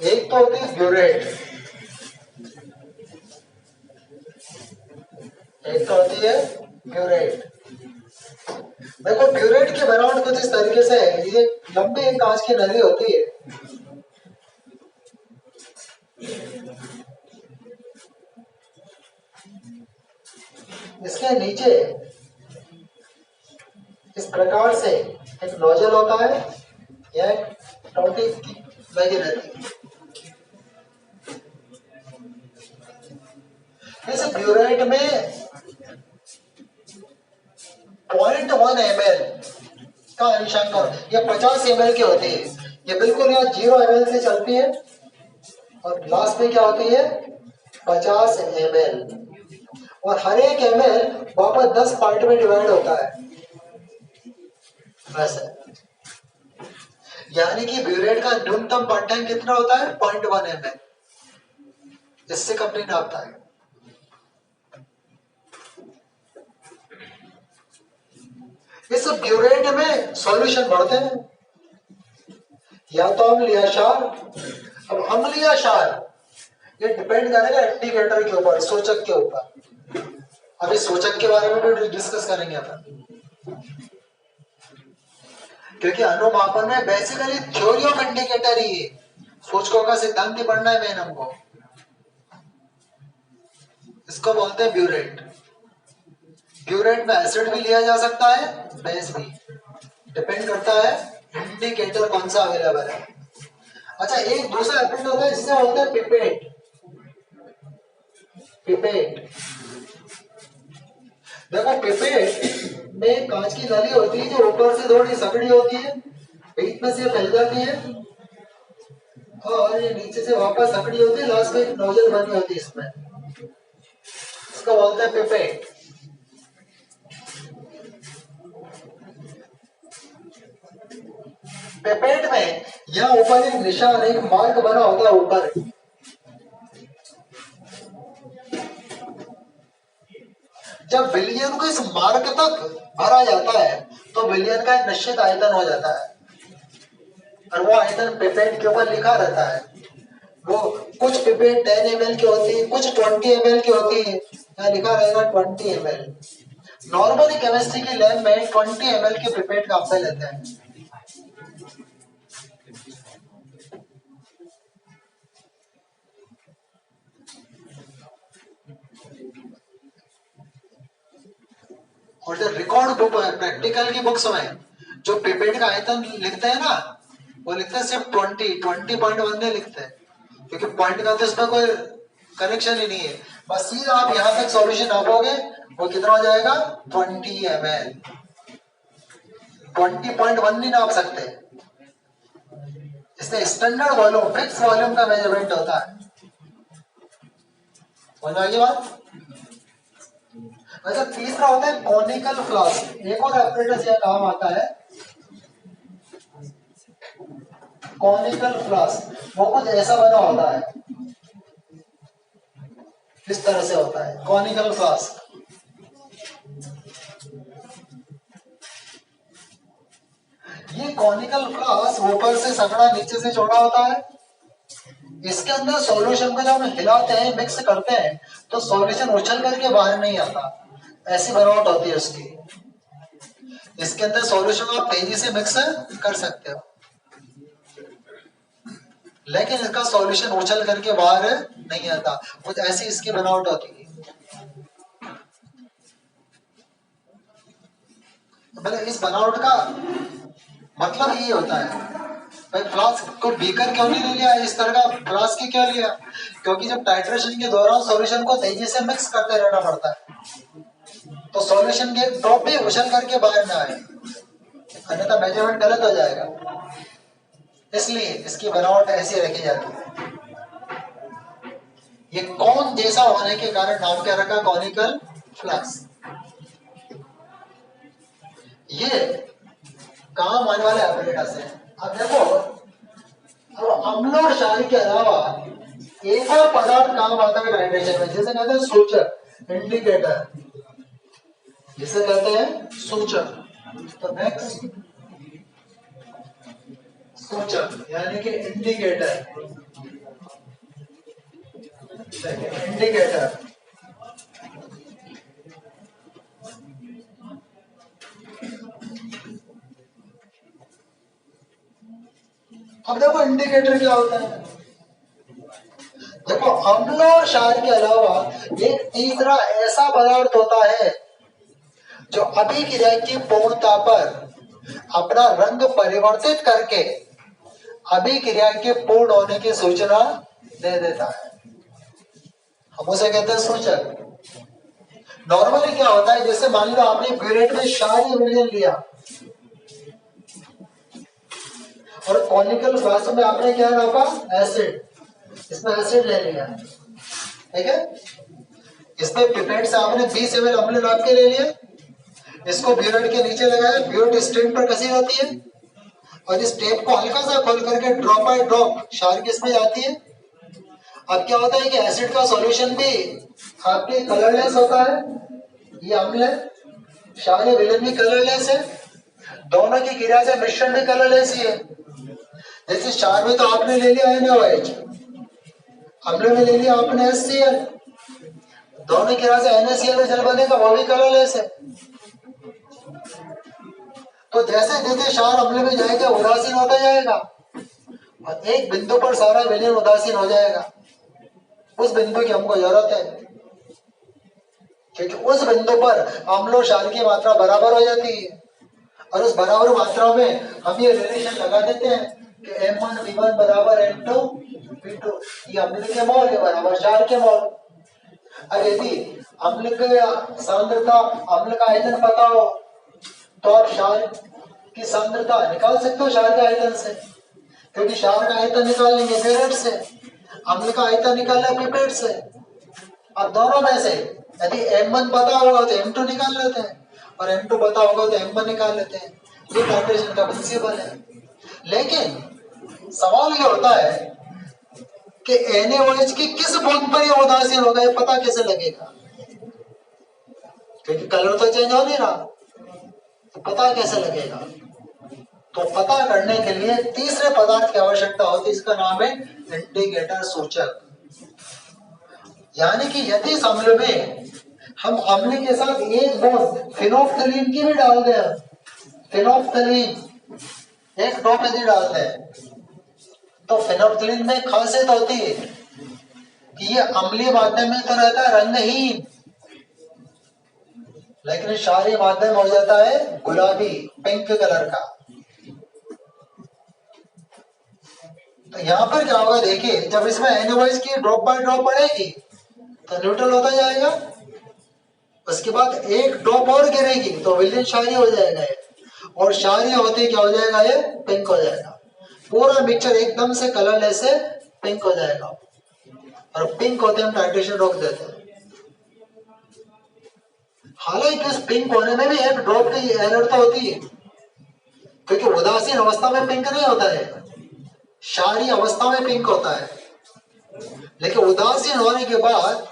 S1: एक तो होती है ब्यूरेट, एक तो होती है ब्यूरेट। देखो ब्यूरेट की बनावट कुछ इस तरीके से है, ये लंबी एक कांच की नली होती है, इसके नीचे इस प्रकार से एक नोजल होता है, यह टोटी लगी रहती है। ब्यूरेट में 0.1 ml का अंशांकन, ये 50 ml की होती है, ये बिल्कुल यहाँ 0 ml से चलती है और लास्ट में क्या होती है 50 ml, और हर एक ml वापस 10 पार्ट में डिवाइड होता है वैसे। यानी कि ब्यूरेट का न्यूनतम पार्ट टाइम कितना होता है 0.1 ml, इससे कंपनी नापता है। इस ब्यूरेट में सॉल्यूशन बढ़ते हैं, या तो अम्ल या क्षार। अब अम्ल या क्षार ये डिपेंड करेगा इंडिकेटर के ऊपर, सूचक के ऊपर। अभी सूचक के बारे में भी डिस्कस करेंगे अपन, क्योंकि अनुमापन में बेसिकली थ्योरी ऑफ इंडिकेटर ही है, सूचकों का सिद्धांत ही पढ़ना है मेन हमको। इसको बोलते हैं ब्यूरेट। ब्यूरेट में एसिड भी लिया जा सकता है, बेस भी, डिपेंड करता है इंडिकेटर कौन सा अवेलेबल है। अच्छा, एक दूसरा एप्लीकेशन होता है जिसे बोलते हैं पिपेट। पिपेट देखो, पिपेट में कांच की नली होती है जो ऊपर से थोड़ी सकड़ी होती है, बीच में से फैल जाती है और ये नीचे से वापस सकड़ी होती है, लास्ट में एक नोजल बनी होती है इसमें, इसको बोलते हैं पिपेट। पिपेट में यहाँ ऊपर एक निशान, एक मार्क बना होता है ऊपर। जब विलयन को इस मार्क तक भरा जाता है तो विलयन का एक निश्चित आयतन हो जाता है, और वो आयतन पिपेट के ऊपर लिखा रहता है। वो कुछ पिपेट 10 ml की होती है, कुछ 20 ml की होती है, यहाँ लिखा रहेगा 20 ml। नॉर्मली केमिस्ट्री की लैब में 20 ml की पिपेट काम से लेते हैं। और जो रिकॉर्ड बुक है, प्रैक्टिकल की बुक्स में जो पिपेट का आयतन लिखते हैं ना, वो लिखते हैं सिर्फ 20.1 नहीं लिखते हैं, क्योंकि पॉइंट का तो इसमें कोई कनेक्शन ही नहीं है। बस सीधा आप यहाँ तक सॉल्यूशन नापोगे, वो कितना हो जाएगा 20 ml। 20.1 नहीं नाप सकते, इसमें स्टैंडर्ड वॉल्यूम, फिक्स वॉल्यूम का मेजरमेंट होता है। समझ में आई बात? वैसे तीसरा होता है कॉनिकल फ्लास्क। एक और एपरेटस यहाँ काम आता है, कॉनिकल फ्लास्क। वो कुछ ऐसा बना होता है, इस तरह से होता है कॉनिकल फ्लास्क। ये कॉनिकल फ्लास्क ऊपर से सकड़ा, नीचे से चौड़ा होता है। इसके अंदर सॉल्यूशन को जब हम हिलाते हैं, मिक्स करते हैं, तो सॉल्यूशन उछल करके बाहर नहीं आता, ऐसी बनावट होती है उसकी। इसके अंदर सॉल्यूशन आप तेजी से मिक्स कर सकते हो, लेकिन इसका सॉल्यूशन उछल करके बाहर नहीं आता, कुछ ऐसी इसकी बनावट होती है। भले इस बनावट का मतलब ये होता है, भाई फ्लास्क को बीकर क्यों नहीं ले लिया, इस तरह का फ्लास्क ही क्यों लिया? क्योंकि जब टाइट्रेशन के दौरान सॉल्यूशन को तेजी से मिक्स करते रहना पड़ता है, तो सॉल्यूशन के ड्रॉप भी उछल करके बाहर ना आए, अन्यथा मेजरमेंट गलत हो जाएगा। इसलिए इसकी बनावट ऐसी रखी जाती है। ये कौन जैसा होने के कारण नाम क्या रखा, कॉनिकल फ्लास्क। ये काम आने वाले एपरेटस है। अब देखो, अब अम्ल और क्षार के अलावा एक और पदार्थ काम आता है टाइट्रेशन में, जिसे कहते हैं सूचक, इंडिकेटर, जिसे कहते हैं सूचक। तो नेक्स्ट सूचक यानी कि इंडिकेटर। इंडिकेटर अब देखो इंडिकेटर क्या होता है। देखो, अम्ल और क्षार के अलावा एक तीसरा ऐसा पदार्थ होता है जो अभिक्रिया की पूर्णता पर अपना रंग परिवर्तित करके अभिक्रिया के पूर्ण होने की सूचना दे देता है। हम उसे कहते हैं सूचक। नॉर्मली क्या होता है, जैसे मान लो आपने ब्यूरेट में क्षारीय विलयन लिया और कॉनिकल फ्लास्क में आपने क्या रखा, एसिड, इसमें एसिड ले लिया, ठीक है। इसमें पिपेट से आपने 20 ml अम्ल नाप के ले लिया, इसको ब्यूरेट के नीचे लगाया, ब्यूरेट स्ट्रिंग पर कसी जाती है और इस टेप को हल्का सा खोल करके ड्रॉप बाय ड्रॉप क्षार की इसमें जाती है। अब क्या होता है कि एसिड का सॉल्यूशन भी आपके कलरलेस होता है, ये अम्ल है, क्षारीय विलयन भी कलरलेस है, दोनों की क्रिया से मिश्रण भी कलरलेस ही है। जैसे क्षार में तो आपने ले लिया NaOH, अम्ल में ले लिया आपने HCl, दोनों की क्रिया से NaCl में जल बनेगा, वो भी कलरलेस है। तो जैसे जैसे क्षार अम्ल में जाएगा उदासीन होता जाएगा और एक बिंदु पर सारा विलयन उदासीन हो जाएगा। उस बिंदु की हमको जरूरत है, क्योंकि उस बिंदु पर अम्ल और क्षार की मात्रा बराबर हो जाती है और उस बराबर मात्रा में हम ये रिलेशन लगा देते हैं कि M1V1 बराबर M2V2, ये अम्ल के मोल है बराबर क्षार के मोल। अब यदि अम्ल की सांद्रता, अम्ल का आयतन पता हो तो आप क्षार की सांद्रता निकाल सकते हो क्षार के आयतन से, क्योंकि क्षार का आयतन निकाल लेंगे ब्यूरेट से, अम्ल का आयतन निकालना पिपेट से। अब दोनों में से यदि M1 पता होगा तो M2 निकाल लेते हैं और M2 पता होगा तो M1 निकाल लेते हैं, ये टाइट्रेशन का प्रिंसिपल है। लेकिन सवाल ये होता है कि NaOH की किस बॉन्ड पर ये उदासीन होगा, ये पता कैसे लगेगा, क्योंकि कलर तो चेंज हो नहीं रहा, तो पता कैसे लगेगा। तो पता करने के लिए तीसरे पदार्थ की आवश्यकता होती है, इसका नाम है इंडिकेटर सूचक। यानी कि यदि इस अम्ल में हम अम्ल के साथ एक बॉन्ड फिनोफ्थलीन की भी डाल दें, फिनोफ्थलीन एक ड्रॉप यदि डालते हैं तो फिनोफ्थलीन में खासियत होती है कि ये अम्लीय माध्यम में तो रहता है रंगहीन, लेकिन क्षारीय माध्यम हो जाता है गुलाबी, पिंक कलर का। तो यहाँ पर क्या होगा, देखिए जब इसमें NaOH की ड्रॉप बाय ड्रॉप बढ़ेगी तो न्यूट्रल होता जाएगा, उसके बाद एक ड्रॉप और गिरेगी तो विलयन क्षारीय हो जाएगा ये, और क्षारीय होते क्या हो जाएगा, ये पिंक हो जाएगा। पूरा मिक्सचर एकदम से कलरलेस से पिंक हो जाएगा और पिंक होते हम टाइट्रेशन रोक देते हैं। हालांकि इस पिंक होने में भी एक ड्रॉप की एरर तो होती है, क्योंकि उदासीन अवस्था में पिंक नहीं होता है, क्षारीय अवस्था में पिंक होता है। लेकिन उदासीन होने के बाद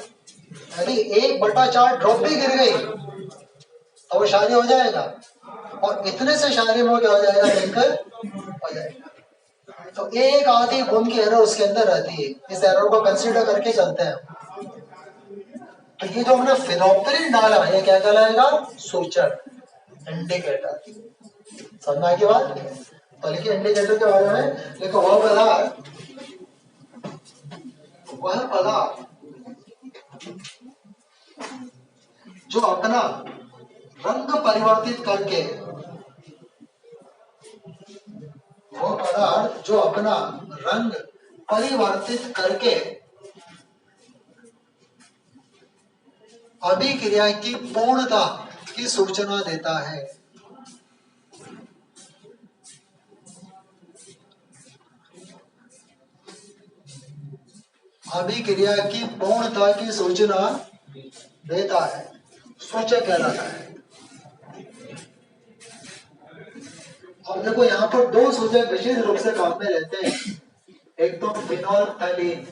S1: यदि 1/4 ड्रॉप भी गिर गई तो वो क्षारीय हो जाएगा और इतने से क्षारीय में क्या हो जाएगा, पिंक हो जाएगा। तो एक आधी बूंद की एरर उसके अंदर रहती है, इस एरर को कंसीडर करके चलते हैं। तो ये जो हमने फिनोफ्थलीन डाला है, ये क्या कहलाएगा, सूचक, इंडिकेटर। समझ की बात। तो लिखिए इंडिकेटर के बारे में, देखो वह पदार्थ जो अपना रंग परिवर्तित करके, वो पदार्थ जो अपना रंग परिवर्तित करके अभिक्रिया की पूर्णता की सूचना देता है। अभिक्रिया की पूर्णता की सूचना देता है, सूचक कहलाता है। अब देखो यहाँ पर दो सूचक विशेष रूप से काम में लेते हैं, एक तो फिनोल्फथलीन,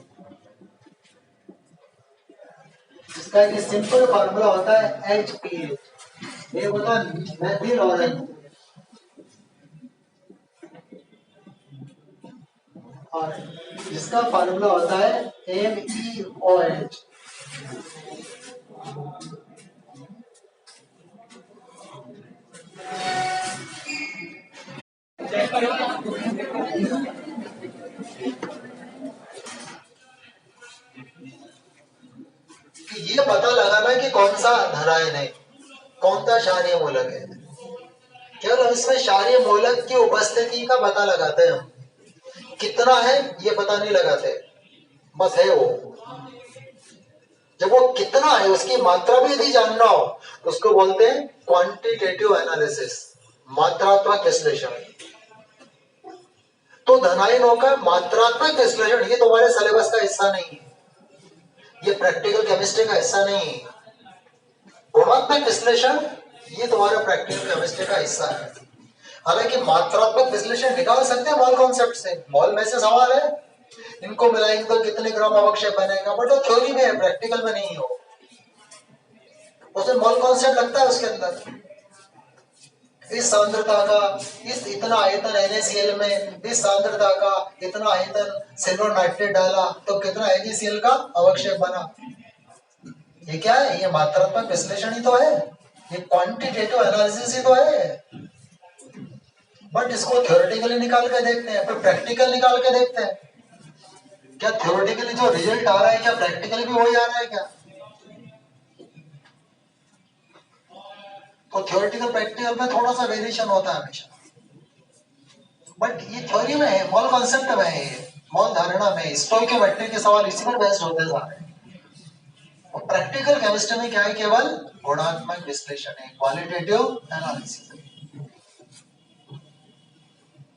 S1: इसका एक सिंपल फार्मूला होता है HPA, ये होता है मेथिल ऑरेंज, और इसका फार्मूला होता है MEOH। ये पता लगाना कि कौन सा धरायन है, कौन सा क्षारीय मूलक है, केवल इसमें क्षारीय मूलक की उपस्थिति का पता लगाते हैं हम, कितना है ये पता नहीं लगाते, बस है वो। जब वो कितना है उसकी मात्रा भी यदि जानना हो तो उसको बोलते हैं क्वांटिटेटिव एनालिसिस, मात्रात्मक विश्लेषण। तो धनायनों का मात्रात्मक विश्लेषण ये तुम्हारे सिलेबस का हिस्सा नहीं है, ये प्रैक्टिकल केमिस्ट्री का हिस्सा नहीं है। गुणात्मक विश्लेषण ये तुम्हारा प्रैक्टिकल केमिस्ट्री का हिस्सा है। हालांकि मात्रात्मक विश्लेषण निकाल सकते हैं मॉल कॉन्सेप्ट से, मॉल में से सवाल है, इनको मिलाएंगे तो कितने ग्राम अवक्षेप बनेगा, बट वो थ्योरी में है, प्रैक्टिकल में नहीं हो। उसमें मॉल कॉन्सेप्ट लगता है उसके अंदर, इस सांद्रता का इस इतना आयतन NaCl में, इस सांद्रता का इतना आयतन सिल्वर नाइट्रेट डाला तो कितना NaCl का अवक्षेप बना। ये क्या है? ये मात्रात्मक विश्लेषण ही तो है, ये क्वांटिटेटिव एनालिसिस ही तो है। बट इसको थ्योरेटिकली निकाल के देखते हैं, फिर प्रैक्टिकल निकाल के देखते हैं, क्या थ्योरेटिकली जो रिजल्ट आ रहा है क्या प्रैक्टिकली भी वही आ रहा है क्या? तो थ्योरेटिकल प्रैक्टिकल में थोड़ा सा वेरिएशन होता है हमेशा, बट ये थ्योरी में है, मॉल कॉन्सेप्ट में है, मॉल धारणा में, स्टोइकियोमेट्री के सवाल इसी पर बेस्ड होते जा रहे हैं। और प्रैक्टिकल केमिस्ट्री में क्या है? केवल गुणात्मक विश्लेषण है, क्वालिटेटिव एनालिसिस।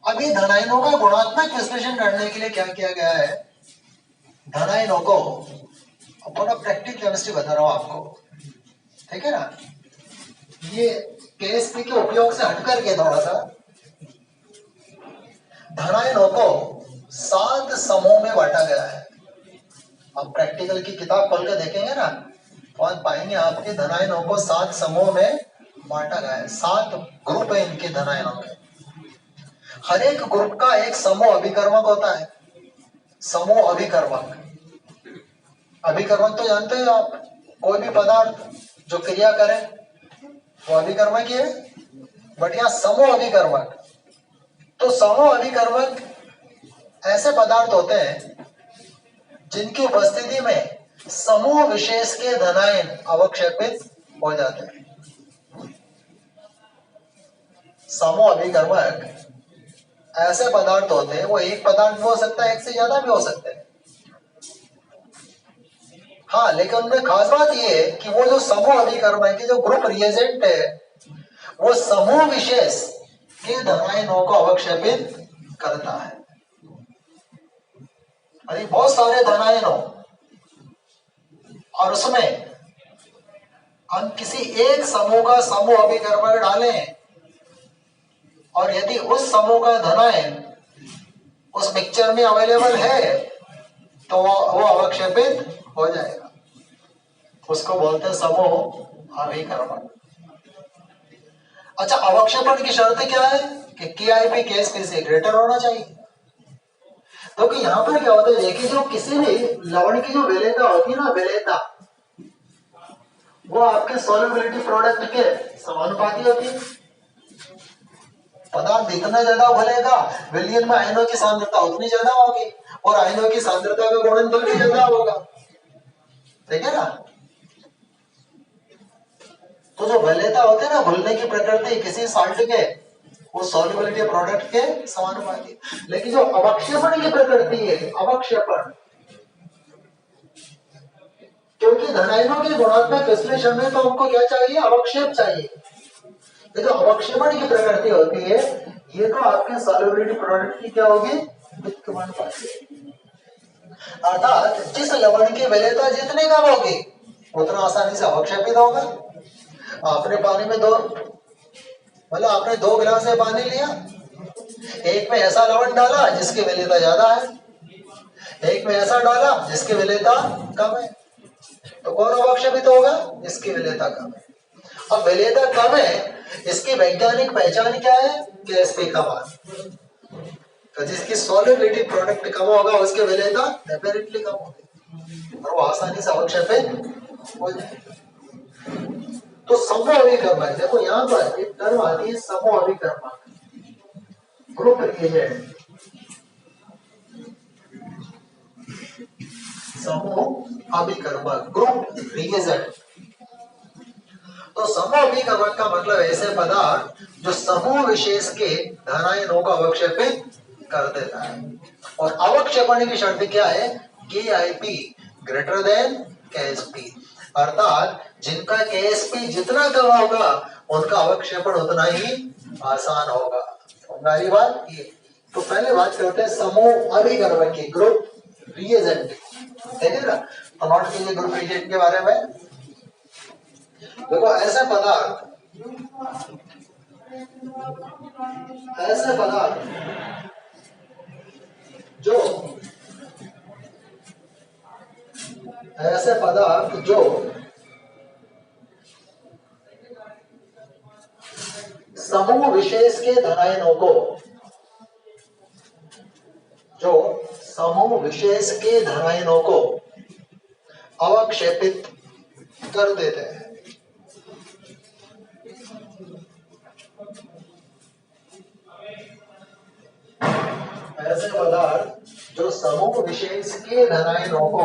S1: अभी धनायनों का गुणात्मक विश्लेषण करने के लिए क्या किया गया है? धनायनों को अपना प्रैक्टिकल केमिस्ट्री बता रहा हूं आपको, ठीक है ना? ये केएसपी के उपयोग से हट करके थोड़ा सा धनायनों को 7 समूह में बांटा गया है। हम प्रैक्टिकल की किताब खोल के देखेंगे ना और पाएंगे आपके धनायनों को 7 समूह में बांटा गया है। 7 ग्रुप है इनके धनायनों के। हर एक ग्रुप का एक समूह अभिकर्मक होता है। समूह अभिकर्मक, अभिकर्मक तो जानते हो आप, कोई भी पदार्थ जो क्रिया करे वो अभिकर्मक ही है, बट यहाँ समूह अभिकर्मक। तो समूह अभिकर्मक ऐसे पदार्थ होते हैं जिनकी उपस्थिति में समूह विशेष के धनायन अवक्षेपित हो जाते हैं। समूह अभिकर्मक ऐसे पदार्थ होते हैं, वो एक पदार्थ भी हो सकता है, एक से ज्यादा भी हो सकते हैं। हाँ, लेकिन उनमें खास बात ये है कि वो जो समूह अभिकर्मक की जो ग्रुप रिएजेंट है वो समूह विशेष के धनायनों को अवक्षेपित करता है। अरे बहुत सारे धनायनों और उसमें हम किसी एक समूह का समूह अभिकर्मक डालें और यदि उस समूह का धनायन उस मिक्सचर में अवेलेबल है तो वो अवक्षेपित हो जाएगा। उसको बोलते हैं समूह अभिकर्मक। अच्छा, अवक्षेपण की शर्त क्या है कि KIP KSP से ग्रेटर होना चाहिए। तो कि यहाँ पर क्या होता है, देखिए जो किसी भी लवण की जो विलेयता होती है ना, विलेयता, वो आपके सॉल्युबिलिटी प्रोडक्ट के समानुपाती होती है। पदार्थ जितना ज्यादा भलेगा विलयन में आयनों की सांद्रता उतनी ज्यादा होगी और आयनों की सांद्रता का गुणनफल भी ज्यादा होगा, ठीक है ना? तो जो वैलेता होते हैं ना, घुलने की प्रकृति किसी साल्ट के, वो सॉल्युबिलिटी प्रोडक्ट के समानुपाती। लेकिन जो अवक्षेपण की प्रकृति है, अवक्षेपण, क्योंकि धनायनों के गुणात्मक विश्लेषण में तो हमको क्या चाहिए? अवक्षेप चाहिए। ये जो अवक्षेपण की प्रकृति होती है ये तो आपके सॉल्युबिलिटी प्रोडक्ट की क्या होगी? समानुपाती। अर्थात जिस लवण की वैलेता जितनी कम होगी उतना आसानी से अवक्षेपित होगा। आपने पानी में मतलब आपने 2 गिलास में पानी लिया, एक में ऐसा लवण डाला जिसकी वैलेता ज्यादा है, एक में ऐसा डाला जिसकी वैलेता कम है, तो कौन अवक्षेपित होगा? जिसकी वैलेता कम है। अब वैलेता कम है, इसकी वैज्ञानिक पहचान क्या है? KSP का मान। तो जिसकी सॉल्युबिलिटी प्रोडक्ट कम होगा उसकी वैलेता डेफिनेटली कम होगी और वो आसानी से अवक्षेपित हो जाएगा। तो समूह अभिकर्मक, देखो यहाँ पर एक टर्म आती है समूह अभिकर्मक, ग्रुप रिएजेंट। समूह अभिकर्मक, ग्रुप रिएजेंट। तो समूह अभिकर्मक का मतलब ऐसे पदार्थ जो समूह विशेष के धनायनों को अवक्षेपित कर देता है। और अवक्षेपण की शर्त क्या है? KIP ग्रेटर देन KSP, अर्थात जिनका KSP जितना कम होगा उनका अवक्षेपण उतना ही आसान होगा। हमारी बात ये। तो पहले बात करते हैं समूह अभिकर्मक की, ग्रुप रिएजेंट, ठीक है ना। तो नोट कीजिए ग्रुप रिएजेंट के बारे में। देखो ऐसे पदार्थ जो समूह विशेष के धनायनों को अवक्षेपित कर देते हैं। ऐसे पदार्थ जो समूह विशेष के धनायनों को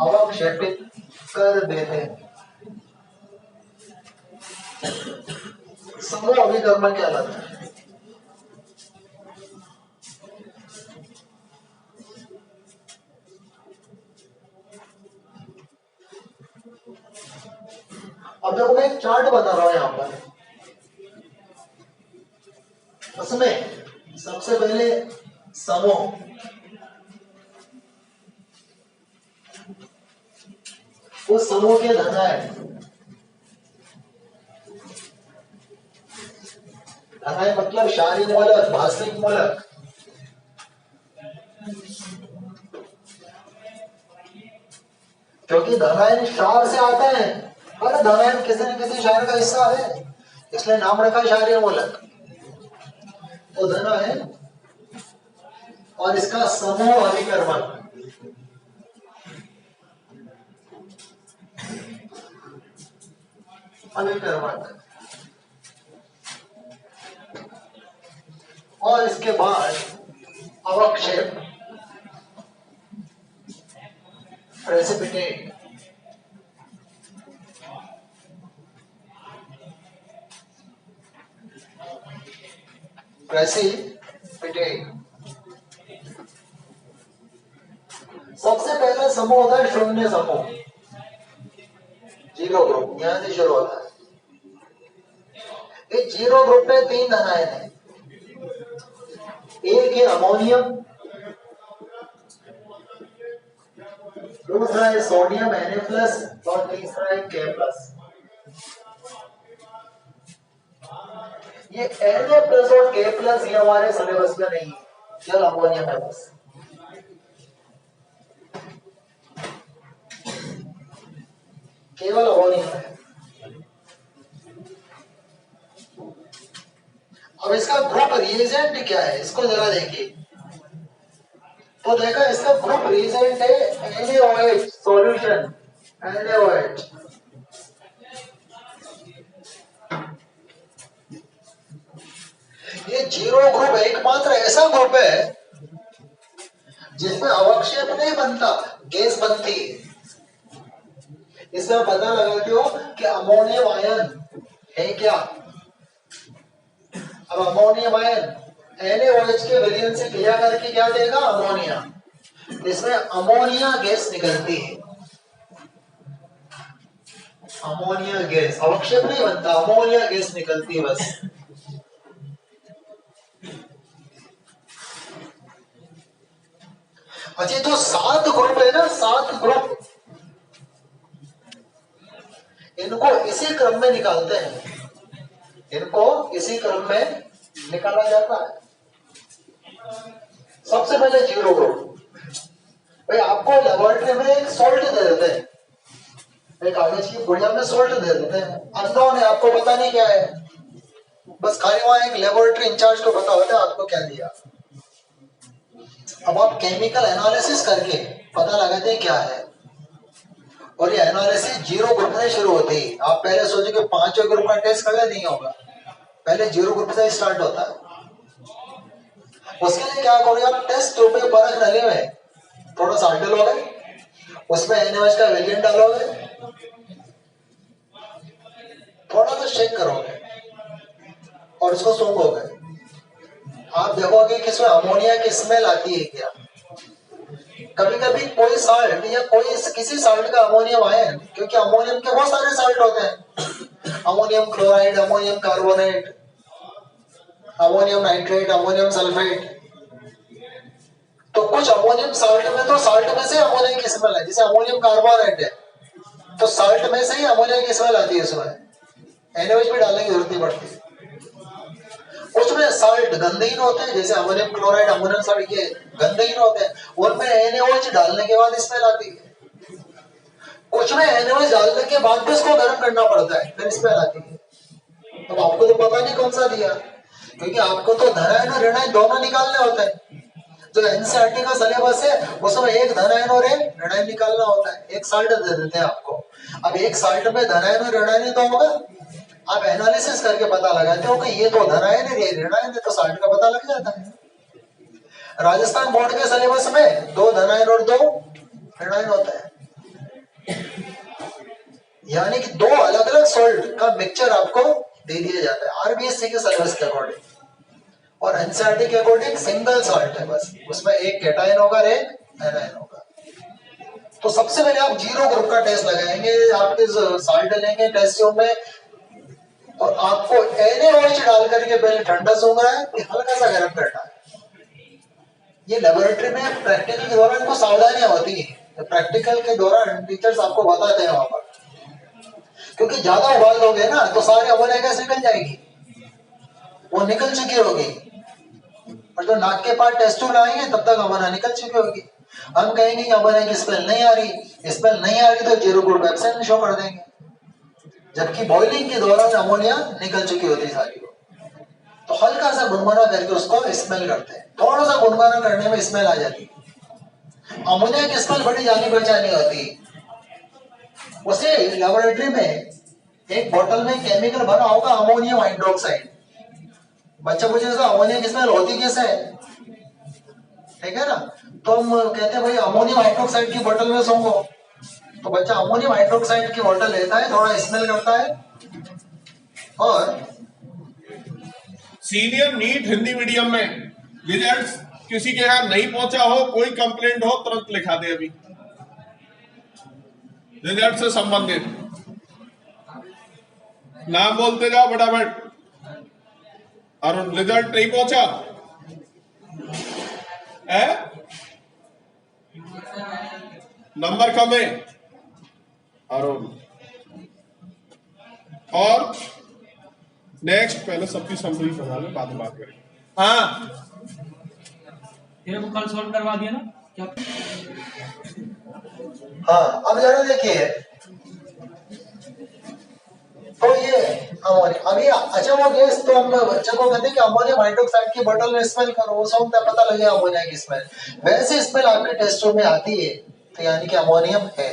S1: अवक्षेपित कर देते हैं समूह अभिकर्मक कहलाता है। अब देखो मैं एक चार्ट बता रहा हूं यहां पर, उसमें सबसे पहले समूह, उस समूह के धनायन मतलब क्षारीय मूलक, भास्मिक मूलक, क्योंकि धनायन क्षार से आता है और धनायन किसी न किसी क्षार का हिस्सा है, इसलिए नाम रखा क्षारीय मूलक। तो धनायन और इसका समूह अभिकर्मक, और इसके बाद अवक्षेप, प्रेसिपिटेट, सबसे पहला समूह होता है शून्य समूह, जीरो ग्रुप, यहां से शुरू होता है। इस जीरो ग्रुप में 3 धनायन है, एक है अमोनियम, दूसरा है सोडियम Na+ और तीसरा है K+। ये Na+ और K+ ये हमारे सिलेबस में नहीं है, केवल अमोनियम है बस। केवल अमोनियम है। अब इसका ग्रुप रिएजेंट क्या है, इसको जरा देखिए। तो देखा इसका ग्रुप रिएजेंट है NaOH सॉल्यूशन, NaOH। ये जीरो ग्रुप एकमात्र ऐसा ग्रुप है जिसमें अवक्षेप नहीं बनता, गैस बनती है। इसमें पता लगाते हो कि अमोनियम आयन है क्या। अब अमोनियम आयन NaOH के विलयन से क्रिया करके क्या देगा, अमोनिया। इसमें अमोनिया गैस निकलती है, अमोनिया गैस, अवक्षेप नहीं बनता, अमोनिया गैस निकलती है बस। अच्छा जो 7 ग्रुप है ना, 7 ग्रुप, इनको इसी क्रम में निकालते हैं, इनको इसी क्रम में निकाला जाता है। सबसे पहले जीरो ग्रुप, भाई आपको लेबोरेटरी में एक सॉल्ट दे देते हैं, एक कागज की पुड़िया में सॉल्ट दे देते हैं, अननोन है, आपको पता नहीं क्या है, बस खाली वहां एक लेबोरेटरी इंचार्ज को पता होता है आपको क्या दिया। अब आप केमिकल एनालिसिस करके पता लगाते हैं क्या है, और ये एनालिसिस जीरो ग्रुप से शुरू होती है। आप पहले सोचे कि 5वें ग्रुप का टेस्ट कर नहीं होगा, पहले जीरो ग्रुप से स्टार्ट होता है। उसके लिए क्या करोगे आप, टेस्ट ट्यूब में बर्फ डाले हुए थोड़ा सा डालोगे, उसमें NaOH का वेरिएंट डालोगे, थोड़ा सा शेक करोगे और इसको सूंघोगे। आप देखोगे कि इसमें अमोनिया की स्मेल आती है क्या, कभी कभी कोई साल्ट या कोई किसी साल्ट का अमोनियम आयन, क्योंकि अमोनियम के बहुत सारे साल्ट होते हैं, ammonium chloride, ammonium carbonate, ammonium nitrate, ammonium sulphate. तो कुछ अमोनियम साल्ट में तो साल्ट में से अमोनिया की स्मेल है, जैसे अमोनियम कार्बोनेट है तो साल्ट में से ही अमोनिया की स्मेल आती है, उसमें NaOH भी डालने की जरूरत नहीं पड़ती। उसमें साल्ट गंधहीन होते हैं, जैसे अमोनियम क्लोराइड, अमोनियम साल्ट ये गंधहीन होते हैं, उनमें NaOH डालने के बाद स्मेल आती है। कुछ में NaOH डालने के बाद भी उसको गर्म करना पड़ता है, फिर स्मेल आती है। अब आपको तो पता नहीं कौन सा दिया, क्योंकि आपको तो धनायन और ऋणायन दोनों निकालने होते हैं। जो NCERT का सिलेबस है उसमें एक धनायन और एक ऋणायन निकालना होता है, एक साल्ट दे देते हैं आपको। अब एक साल्ट में धनायन और ऋणायन तो होगा, आप एनालिसिस करके पता लगाते हो कि ये तो धनायन है ये ऋणायन है, तो साल्ट का पता लग जाता है। राजस्थान बोर्ड के सिलेबस में 2 धनायन और 2 ऋणायन होता है, यानी कि 2 अलग अलग सॉल्ट का मिक्सचर आपको दे दिया जाता है RBSc के सिलेबस के अकॉर्डिंग। और NCERT के अकॉर्डिंग सिंगल सॉल्ट है बस, उसमें एक कैटायन होगा और एक एनायन होगा। तो सबसे पहले आप 0 ग्रुप का टेस्ट लगाएंगे, आपके सॉल्ट लेंगे टेस्ट ट्यूब में, और आपको NaOH डाल करके पहले ठंडा सूंघना है, फिर हल्का सा गर्म करना है। ये लेबोरेटरी में प्रैक्टिकल के दौरान कुछ सावधानियां होती है, प्रैक्टिकल के दौरान टीचर्स आपको बताते हैं वहां पर, क्योंकि ज्यादा उबाल दोगे ना तो सारी अमोनिया गैस निकल जाएगी, वो निकल चुकी होगी, और जो नाक के पास टेस्ट ट्यूब लाएंगे तब तक अमोनिया निकल चुकी होगी। हम कहेंगे कि अमोनिया की स्मेल नहीं आ रही, स्मेल नहीं आ रही तो 0 ग्रुप एब्सेंट शो कर देंगे, जबकि बॉइलिंग के दौरान अमोनिया निकल चुकी होती सारी। तो हल्का सा गुनगुना करके उसको स्मेल करते हैं, थोड़ा सा गुनगुना करने में स्मेल आ जाती है। अमोनिया की स्मेल बड़ी जानी पहचानी होती है। उसे लेबोरेटरी में एक बोतल में केमिकल भरा होगा अमोनियम हाइड्रोक्साइड, बच्चा पूछे अमोनिया की स्मेल होती कैसे है, ठीक है ना, तो हम कहते हैं भाई अमोनियम हाइड्रोक्साइड की बोतल में सूंघो, तो बच्चा अमोनियम हाइड्रोक्साइड की बोतल लेता है, थोड़ा स्मेल करता है, और
S2: सीनियर नीट हिंदी मीडियम में रिजल्ट्स किसी के यहाँ नहीं पहुंचा हो, कोई कंप्लेंट हो तुरंत लिखा दे। अभी रिजल्ट से संबंधित नाम बोलते जाओ फटाफट। अरुण रिजल्ट नहीं पहुंचा है, नंबर कम है अरुण। और नेक्स्ट पहले सबकी समरी बना लो, बाद में बात करेंगे। हाँ
S3: तेरे को कल सॉल्व करवा दिया ना क्या?
S1: हाँ अब जरा देखिए, तो ये अभी अच्छा वो गैस, तो हम बच्चे को कहते हैं कि अमोनियम हाइड्रोक्साइड की बोतल में स्मेल करो, उस वक्त पता लगेगा अमोनिया की स्मेल। वैसे स्मेल आपके टेस्ट में आती है तो यानी कि अमोनियम है।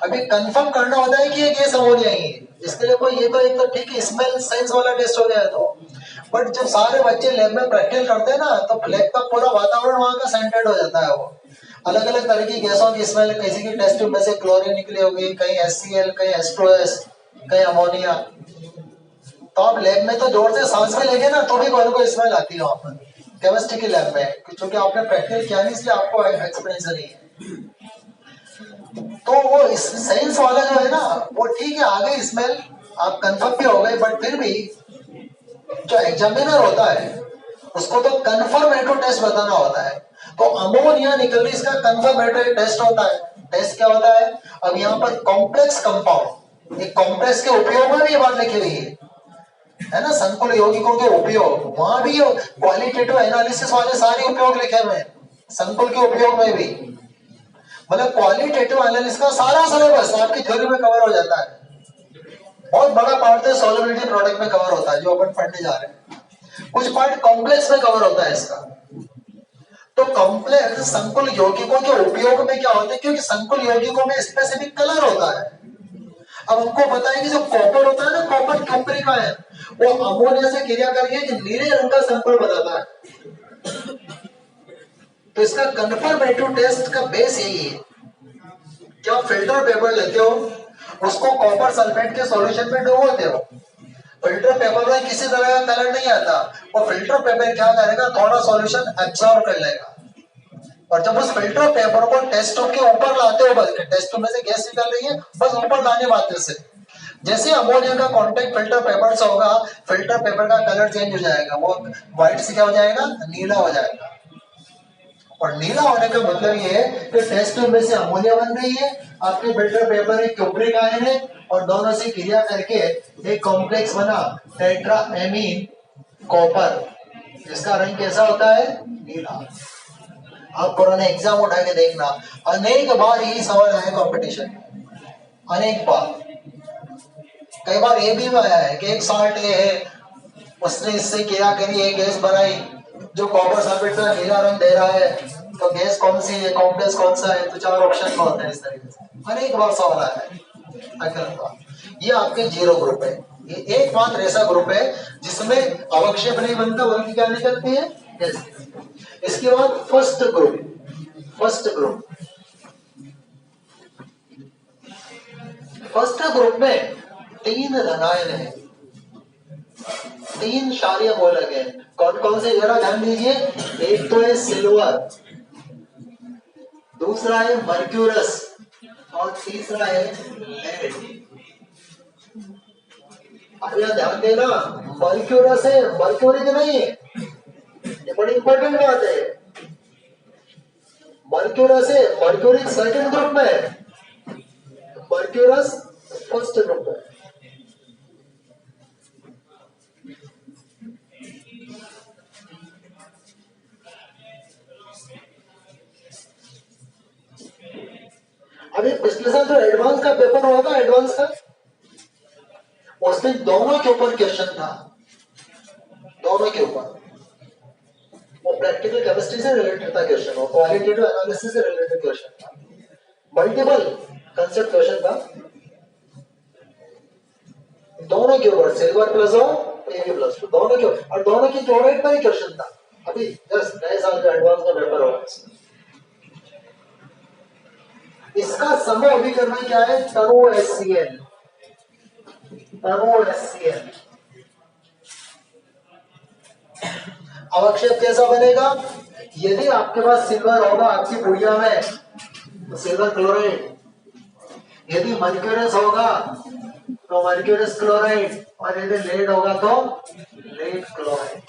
S1: अभी कंफर्म करना होता है कि ये गैस अमोनिया ही है, इसके लिए कोई ये तो एक तो ठीक है स्मेल सेंस वाला टेस्ट हो गया तो, बट जब सारे बच्चे लैब में प्रैक्टिकल करते हैं ना तो लैब का पूरा वातावरण वहां का सेंटेड हो जाता है। वो अलग अलग तरह की गैसों की स्मेल, किसी की टेस्ट ट्यूब में से क्लोरीन निकली होगी, कहीं HCl, कहीं H2S, कहीं अमोनिया। तो आप लैब में तो जोर से सांस में लेंगे ना तो भी कोई स्मेल आती है वहां पर, केमिस्ट्री की लैब में, क्योंकि आपने प्रैक्टिकल किया नहीं इसलिए आपको एक्सपीरियंस नहीं है। तो वो साइंस वाला जो है ना वो ठीक है, आ गई स्मेल, आप कंफर्म भी हो गए, बट फिर भी जो एग्जामिनर होता है उसको तो कंफर्मेटरी टेस्ट बताना होता है। तो अमोनिया निकल रही, इसका कंफर्मेटरी टेस्ट होता है। टेस्ट क्या होता है? अब यहाँ पर कॉम्प्लेक्स कंपाउंड, एक कॉम्प्लेक्स के उपयोग में भी ये बात लिखी हुई है ना, संकुल यौगिकों के उपयोग, वहां भी क्वालिटेटिव एनालिसिस वाले सारे उपयोग लिखे हुए हैं, संकुल के उपयोग में भी। मतलब क्वालिटेटिव एनालिसिस का सारा सिलेबस आपकी थ्योरी में कवर हो जाता है, बहुत बड़ा पार्ट तो सॉल्युबिलिटी प्रोडक्ट में कवर होता है जो अपन पढ़ने जा रहे हैं, कुछ पार्ट कॉम्प्लेक्स में कवर होता है इसका। तो कॉम्प्लेक्स संकुल यौगिकों के उपयोग में क्या होता है, क्योंकि संकुल यौगिकों में स्पेसिफिक कलर होता है। अब हमको पता है कि जो कॉपर होता है ना, कॉपर कंपनी का है, वो अमोनिया से क्रिया करके कि नीले रंग का संकुल बनाता है। तो इसका कंफर्मेटिव टेस्ट का बेस यही है। क्या फिल्टर पेपर लेते हो, उसको कॉपर सल्फेट के सॉल्यूशन में डुबोते हो, फिल्टर पेपर में किसी तरह का कलर नहीं आता, वो फिल्टर पेपर क्या करेगा, थोड़ा सॉल्यूशन एब्सॉर्ब कर लेगा, और जब उस फिल्टर पेपर को टेस्ट ट्यूब के ऊपर लाते हो, बल्कि टेस्ट ट्यूब में से गैस निकल रही है, बस ऊपर लाने मात्र से जैसे अमोनिया का कांटेक्ट फिल्टर पेपर से होगा, फिल्टर पेपर का कलर चेंज हो जाएगा, वो व्हाइट से क्या हो जाएगा, नीला हो जाएगा। और नीला होने का मतलब ये है कि टेस्ट ट्यूब में से अमोनिया बन रही है, आपके फिल्टर पेपर एक क्यूप्रिक आयन है, और दोनों से क्रिया करके एक कॉम्प्लेक्स बना टेट्राएमीन कॉपर, जिसका रंग कैसा होता है, नीला। आप पुराने एग्जाम उठा के देखना, अनेक बार यही सवाल आया कंपटीशन, अनेक बार। कई बार ये भी आया है कि एक सॉल्ट ये है, उसने इससे क्रिया करी, एक गैस बनाई जो कॉपर सल्फेट का नीला रंग दे रहा है, तो गैस कौन सी है, कॉम्प्लेक्स कौन सा है, तो 4 ऑप्शन होते हैं। इस तरीके से अनेक बार सवाल आया है। ये आपके जीरो ग्रुप है, ये एकमात्र ऐसा ग्रुप है जिसमें अवक्षेप नहीं बनता, बल्कि क्या निकलती है, गैस। इसके बाद फर्स्ट ग्रुप में 3 धनायन है, 3 क्षारीय मूलक है। कौन कौन से, जरा ध्यान दीजिए। एक तो है सिल्वर, दूसरा है मर्क्यूरस, और तीसरा है लेड। अब यहां ध्यान देना, मर्क्यूरस है, मर्क्यूरिक नहीं है, ये बड़ी इंपॉर्टेंट बात है। मर्क्यूरस है, मर्क्यूरिक सेकंड ग्रुप में है, मर्क्यूरस फर्स्ट ग्रुप में। अभी पिछले साल जो एडवांस का पेपर हुआ था, एडवांस का, उसमें दोनों के ऊपर क्वेश्चन था, दोनों के ऊपर। वो प्रैक्टिकल केमिस्ट्री से रिलेटेड था क्वेश्चन, और क्वालिटेटिव एनालिसिस से रिलेटेड क्वेश्चन था, मल्टीपल कंसेप्ट क्वेश्चन था, दोनों के ऊपर, सिल्वर प्लस हो, Pb प्लस, दोनों के ऊपर, और दोनों की क्लोराइड पर ही क्वेश्चन था। अभी जस्ट नए साल का एडवांस का पेपर हुआ। इसका समय अभी करना क्या है, तनु HCl, अवक्षेप कैसा बनेगा, यदि आपके पास सिल्वर होगा आपकी गुड़िया में तो सिल्वर क्लोराइड, यदि मर्क्यूरस होगा तो मर्क्यूरस क्लोराइड, और यदि लेड होगा तो लेड क्लोराइड।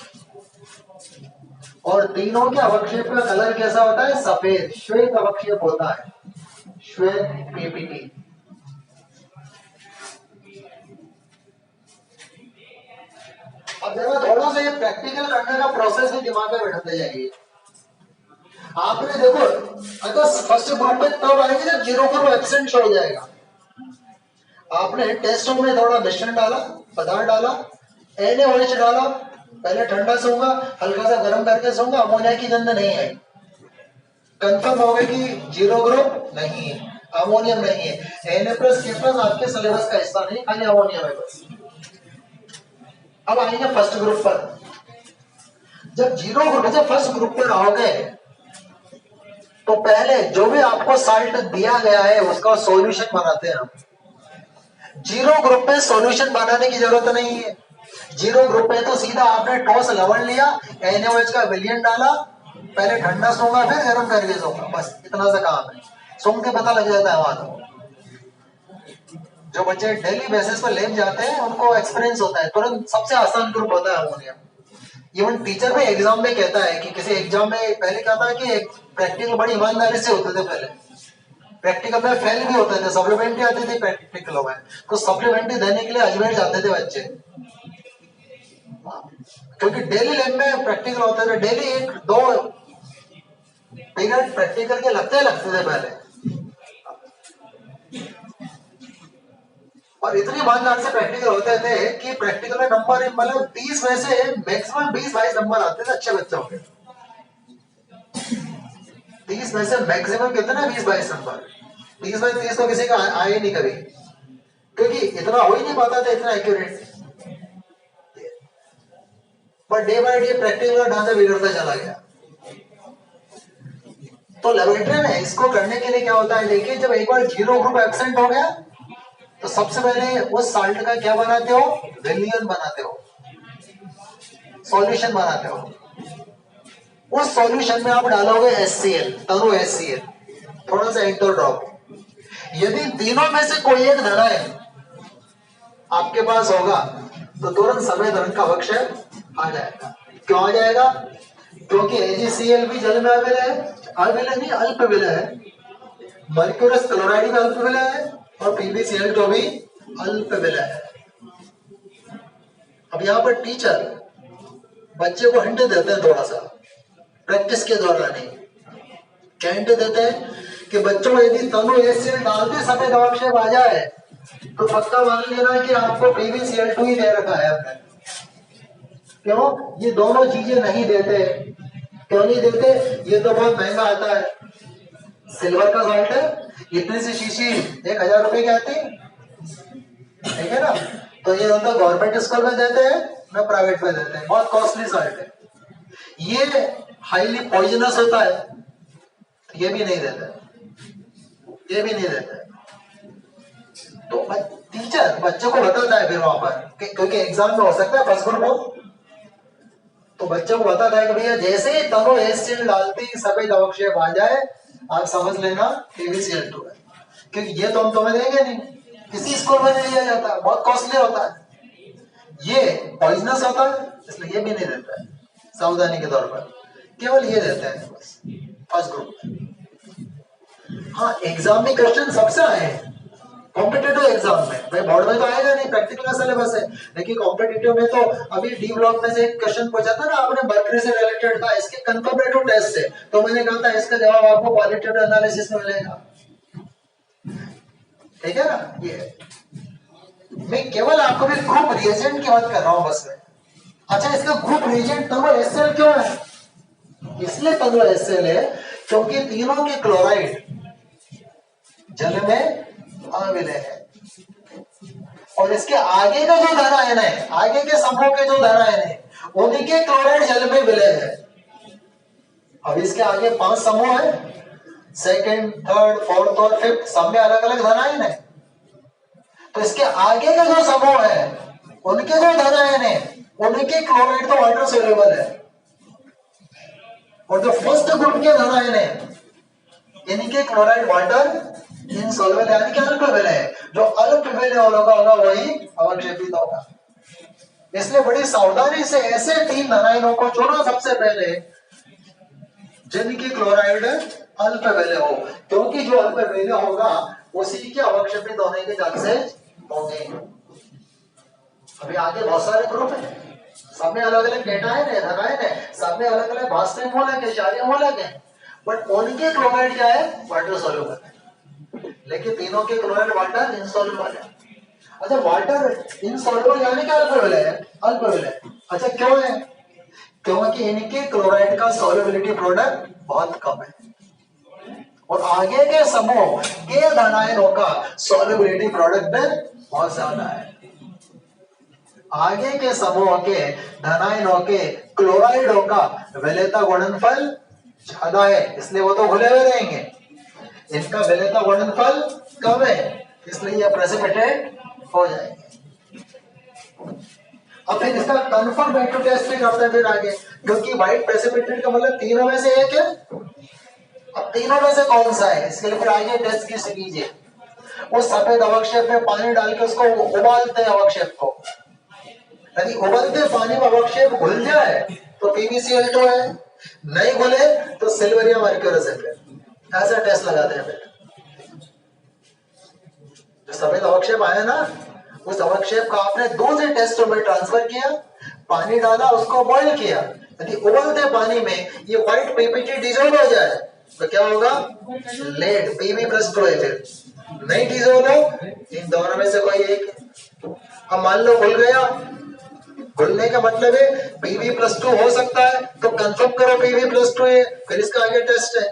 S1: और तीनों के अवक्षेप का कलर कैसा होता है, सफेद, श्वेत अवक्षेप होता है, श्वेत PPT। अब जरा थोड़ा सा ये प्रैक्टिकल करने का प्रोसेस भी दिमाग में बैठाते जाइए। आपने देखो, अगर फर्स्ट ग्रुप में तब आएंगे जब जीरो ग्रुप एब्सेंट हो जाएगा। आपने टेस्ट में थोड़ा मिश्रण डाला, पदार्थ डाला, NaOH डाला, पहले ठंडा सोऊंगा, हल्का सा गर्म करके सोऊंगा, अमोनिया की गंध नहीं आई, कंफर्म हो गया कि जीरो ग्रुप नहीं है, अमोनियम नहीं है। Na+K+ आपके सिलेबस का हिस्सा नहीं, खाली अमोनियम है बस। अब आएंगे फर्स्ट ग्रुप पर। जब जीरो ग्रुप से फर्स्ट ग्रुप पर आओगे तो पहले जो भी आपको साल्ट दिया गया है उसका सॉल्यूशन बनाते हैं हम। जीरो ग्रुप में सॉल्यूशन बनाने की जरूरत नहीं है। जीरो ग्रुप में तो सीधा आपने ठोस लवण लिया, NaOH का विलयन डाला, पहले ठंडा सोऊंगा फिर गर्म करके सोऊंगा, बस इतना सा काम है। सूंघ के पता लग जाता है वहां तो। जो बच्चे डेली बेसिस पर लैब जाते हैं उनको एक्सपीरियंस होता है, तुरंत सबसे आसान ग्रुप होता है अमोनियम। इवन टीचर भी एग्जाम में कहता है कि किसी एग्जाम में पहले क्या था कि प्रैक्टिकल बड़ी ईमानदारी से होते थे, पहले प्रैक्टिकल में फेल भी होते थे, सप्लीमेंट्री आती थी प्रैक्टिकल में, तो सप्लीमेंट्री देने के लिए अजमेर जाते थे बच्चे, क्योंकि डेली लैब में प्रैक्टिकल होते थे, डेली 1-2 पीरियड प्रैक्टिकल के लगते थे पहले। और इतनी ईमानदार से प्रैक्टिकल होते थे कि प्रैक्टिकल में नंबर मतलब 30 में से मैक्सिमम 20-22 नंबर आते थे अच्छे बच्चों के। 30 में से मैक्सिमम कितना, 20-22 नंबर। 30/30 तो किसी का आए नहीं कभी, क्योंकि इतना हो ही नहीं पाता था, इतना accurate. Per day by day practical का ढांचा बिगड़ता चला गया। तो लेबोरेटरी में इसको करने के लिए क्या होता है, देखिए जब एक बार जीरो ग्रुप एब्सेंट हो गया तो सबसे पहले उस साल्ट का क्या बनाते हो, विलयन बनाते हो, सॉल्यूशन बनाते हो। उस सॉल्यूशन में आप डालोगे HCl, तनु HCl, थोड़ा सा इंटर ड्रॉप। यदि तीनों में से कोई एक धनायन आपके पास होगा तो तुरंत सफेद रंग का अवक्षेप आ जाएगा। क्यों आ जाएगा? क्योंकि AgCl भी जल में अविलय है, अविलय नहीं अल्प विलय है, मर्क्यूरस क्लोराइड भी अल्प विलय है और PbCl2 भी अल्प विलय है। अब यहाँ पर टीचर बच्चे को हिंट देते हैं थोड़ा सा, प्रैक्टिस के दौरान ही क्या हिंट देते हैं कि बच्चों यदि तनु HCl डालते सफेद अवक्षेप आ जाए तो पक्का मान लेना कि आपको PbCl2 ही दे रखा है आपने। क्यों? ये दोनों चीजें नहीं देते। क्यों नहीं देते? ये तो बहुत महंगा आता है, सिल्वर का सॉल्ट है, इतनी सी शीशी 1000 रुपए की आती है, ठीक है ना? तो ये तो गवर्नमेंट स्कूल में देते हैं ना प्राइवेट में देते हैं, बहुत कॉस्टली सॉल्ट है। ये हाईली पॉइजनस होता है, ये भी नहीं देते, ये भी नहीं देते। तो टीचर बच्चों को बताता है फिर वहां पर, क्योंकि एग्जाम में हो सकता है फर्स्ट ग्रुप हो, तो बच्चों को बताता है कि भैया जैसे ही तनु HCl डालते ही सफेद अवक्षेप आ जाए आप समझ लेना PbCl2 है, क्योंकि ये तो हम तुम्हें देंगे नहीं, किसी स्कूल में नहीं दिया जाता, बहुत कॉस्टली होता है, ये पॉइजनस होता है, इसलिए ये भी नहीं देता है। सावधानी के तौर पर केवल ये देता है बस फर्स्ट ग्रुप में। हाँ, एग्जाम में क्वेश्चन सबसे आए हैं, कॉम्पिटिटिव एग्जाम में, भाई बोर्ड में तो आएगा नहीं, प्रैक्टिकल का सिलेबस है, लेकिन कॉम्पिटिटिव में तो अभी डी ब्लॉक में से एक क्वेश्चन पूछा था ना आपने, मर्करी से रिलेटेड था, इसके कंपैरेटिव टेस्ट से, तो मैंने कहा था इसका जवाब आपको क्वालिटेटिव एनालिसिस में मिलेगा, ठीक है ना? ये मैं केवल आपको भी ग्रुप रिएजेंट की बात कर रहा हूं बस में। अच्छा, इसका ग्रुप रिएजेंट तनु HCl क्यों है? इसलिए तनु HCl है क्योंकि तीनों के क्लोराइड जल में अविलय है और इसके आगे का जो धनायन है, आगे के समूह के जो धनायन है उनके क्लोराइड जल में विलय है। अब इसके आगे 5 समूह है, सेकंड, थर्ड, फोर्थ और फिफ्थ, सब में अलग अलग धनायन है, तो इसके आगे का जो समूह है उनके जो धनायन है उनके क्लोराइड तो वाटर सोल्यूबल है, और जो फर्स्ट ग्रुप के धनायन है इनके क्लोराइड वाटर इनसॉल्युबल यानी कि अल्प विलय है, जो अल्प विलय होगा वही अवक्षेपित होगा। इसलिए बड़ी सावधानी से ऐसे 3 धनायनों को चुनो सबसे पहले जिनकी क्लोराइड अल्प विलय हो, क्योंकि जो अल्प विलय होगा उसी के अवक्षेपित होने के चांसेस होंगे। अभी आगे बहुत सारे ग्रुप है, सब में अलग अलग कैटायन है, धनायन है, सब में अलग अलग भास्वरिक मूलक है, क्षारीय मूलक है, बट उनके क्लोराइड क्या है? वाटर सोल्यूबल है, लेकिन तीनों के क्लोराइड वाटर इनसॉल्युबल है। अच्छा, वाटर इनसॉल्युबल यानी क्या? अल्प विलय है, अल्प विलय। अच्छा, क्यों है? क्योंकि इनके क्लोराइड का सॉल्युबिलिटी प्रोडक्ट बहुत कम है और आगे के समूह के धनायनों का सॉल्युबिलिटी प्रोडक्ट बहुत ज्यादा है। आगे के समूह के धनायनों के क्लोराइडों का विलेयता गुणनफल ज्यादा है, इसलिए वो तो घुले हुए रहेंगे, इनका विलेयता गुणनफल कम है, इसलिए ये प्रेसिपिटेट हो जाएंगे। अब फिर इसका कंफर्मेटिव टेस्ट भी करते हैं फिर आगे, क्योंकि व्हाइट प्रेसिपिटेट का मतलब तीनों में से एक है। अब तीनों में से कौन सा है, इसके लिए फिर आगे टेस्ट की सीरीज है। उस सफेद अवक्षेप में पानी डाल के उसको उबालते हैं अवक्षेप को, यदि उबलते पानी में अवक्षेप घुल जाए तो PbCl2 है, नहीं घुले तो सिल्वर या मर्क्यूरस है। फिर ऐसा टेस्ट लगाते हैं। फिर जो सफेद अवक्षेप आया ना, उस अवक्षेप को आपने दूसरे टेस्ट में ट्रांसफर किया, पानी डाला, उसको बॉईल किया, यदि उबलते पानी में ये व्हाइट PPT डिसॉल्व हो जाए तो क्या होगा? लेड Pb+2 है। फिर नहीं डिसॉल्व हो, इन दोनों में से कोई एक, अब मान लो घुल गया, घुलने का मतलब है Pb+2 हो सकता है, तो कंफर्म करो Pb+2 है, फिर इसका आगे टेस्ट है।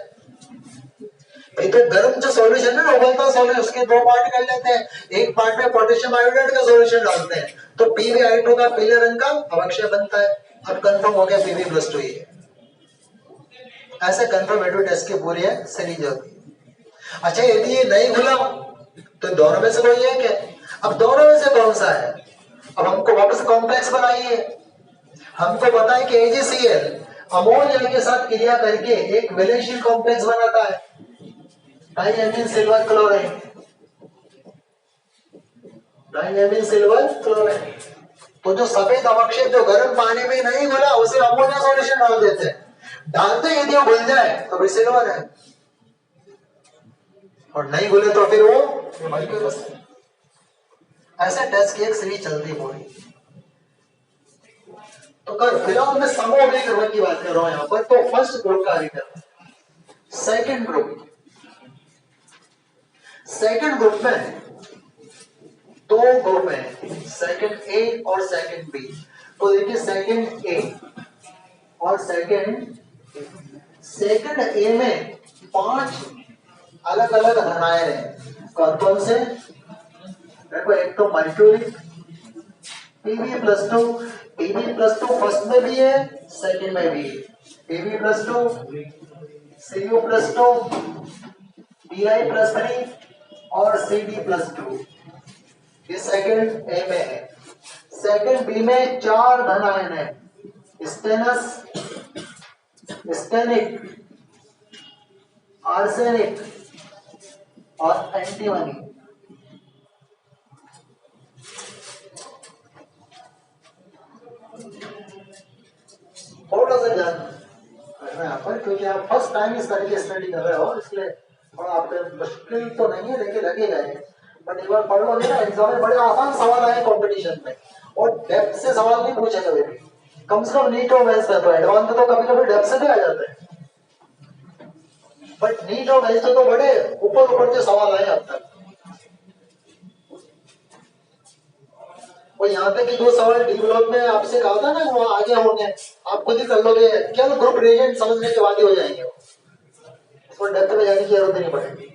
S1: तो गर्म जो सॉल्यूशन है ना, उबलता सॉल्यूशन, उसके 2 पार्ट कर लेते हैं, एक पार्ट में पोटेशियम आयोडाइड का सॉल्यूशन डालते हैं तो PbI2 का पीले रंग का अवक्षेप बनता है। अब कंफर्म हो गया Pb+2 ही है। ऐसे कंफर्मेटिव टेस्ट की पूरी है सीरीज होती है। अच्छा, यदि ये नहीं घुला तो दोनों में से कोई एक है। अब दोनों में से कौन सा है? अब हमको वापस कॉम्प्लेक्स बनाइए। हमको पता है कि AgCl अमोनिया के साथ क्रिया करके एक वैलेंशियल कॉम्प्लेक्स बनाता है, diamine silver chloride, diamine silver chloride. तो जो सफेद अवक्षेप जो गर्म पानी में नहीं घुला उसे अमोनिया सॉल्यूशन डाल देते हैं, डालते यदि वो घुल जाए तो फिर सिल्वर है, और नहीं घुले तो फिर वो मर्क्यूरस है। ऐसे टेस्ट की एक सीरीज चलती पूरी। तो कर फिलहाल मैं समोभिकरण की बात कर रहा हूं यहां पर। तो फर्स्ट ग्रुप का अधिकरण, सेकंड ग्रुप में दो ग्रुप है, सेकंड ए और सेकंड बी। तो देखिए सेकंड ए और सेकंड ए में 5 अलग अलग धनायन है। कौन से? देखो एक तो मर्क्यूरी Pb+2, Pb+2 फर्स्ट में भी है सेकंड में भी है, Pb+2, Cu+2, Bi+3 और Cd+2, ये सेकंड ए में है। सेकंड बी में 4 धनायन है, स्टेनस, स्टेनिक, आर्सेनिक और एंटीमनी। थोड़ा सा ध्यान रखना यहाँ पर, क्योंकि आप फर्स्ट टाइम इस तरह की स्टडी कर रहे हो, इसलिए थोड़ा आपके मुश्किल तो नहीं है लेकिन लगेगा ये। बट एक बार पढ़ लोगे ना, एग्जाम में बड़े आसान सवाल आए कंपटीशन में, और डेप्थ से सवाल नहीं पूछे कभी भी। कम से कम नीट और मेंस में तो एडवांस में तो कभी कभी डेप्थ से भी आ जाते हैं, बट नीट और मेंस में तो बड़े ऊपर ऊपर के सवाल आए अब तक। और यहाँ तक कि जो सवाल डी ब्लॉक में आपसे कहा था ना वो आगे होंगे, आप खुद ही कर लोगे, केवल ग्रुप रिएजेंट समझने के बाद ही हो जाएंगे वो, इसको डेप्थ में जाने की जरूरत नहीं पड़ेगी।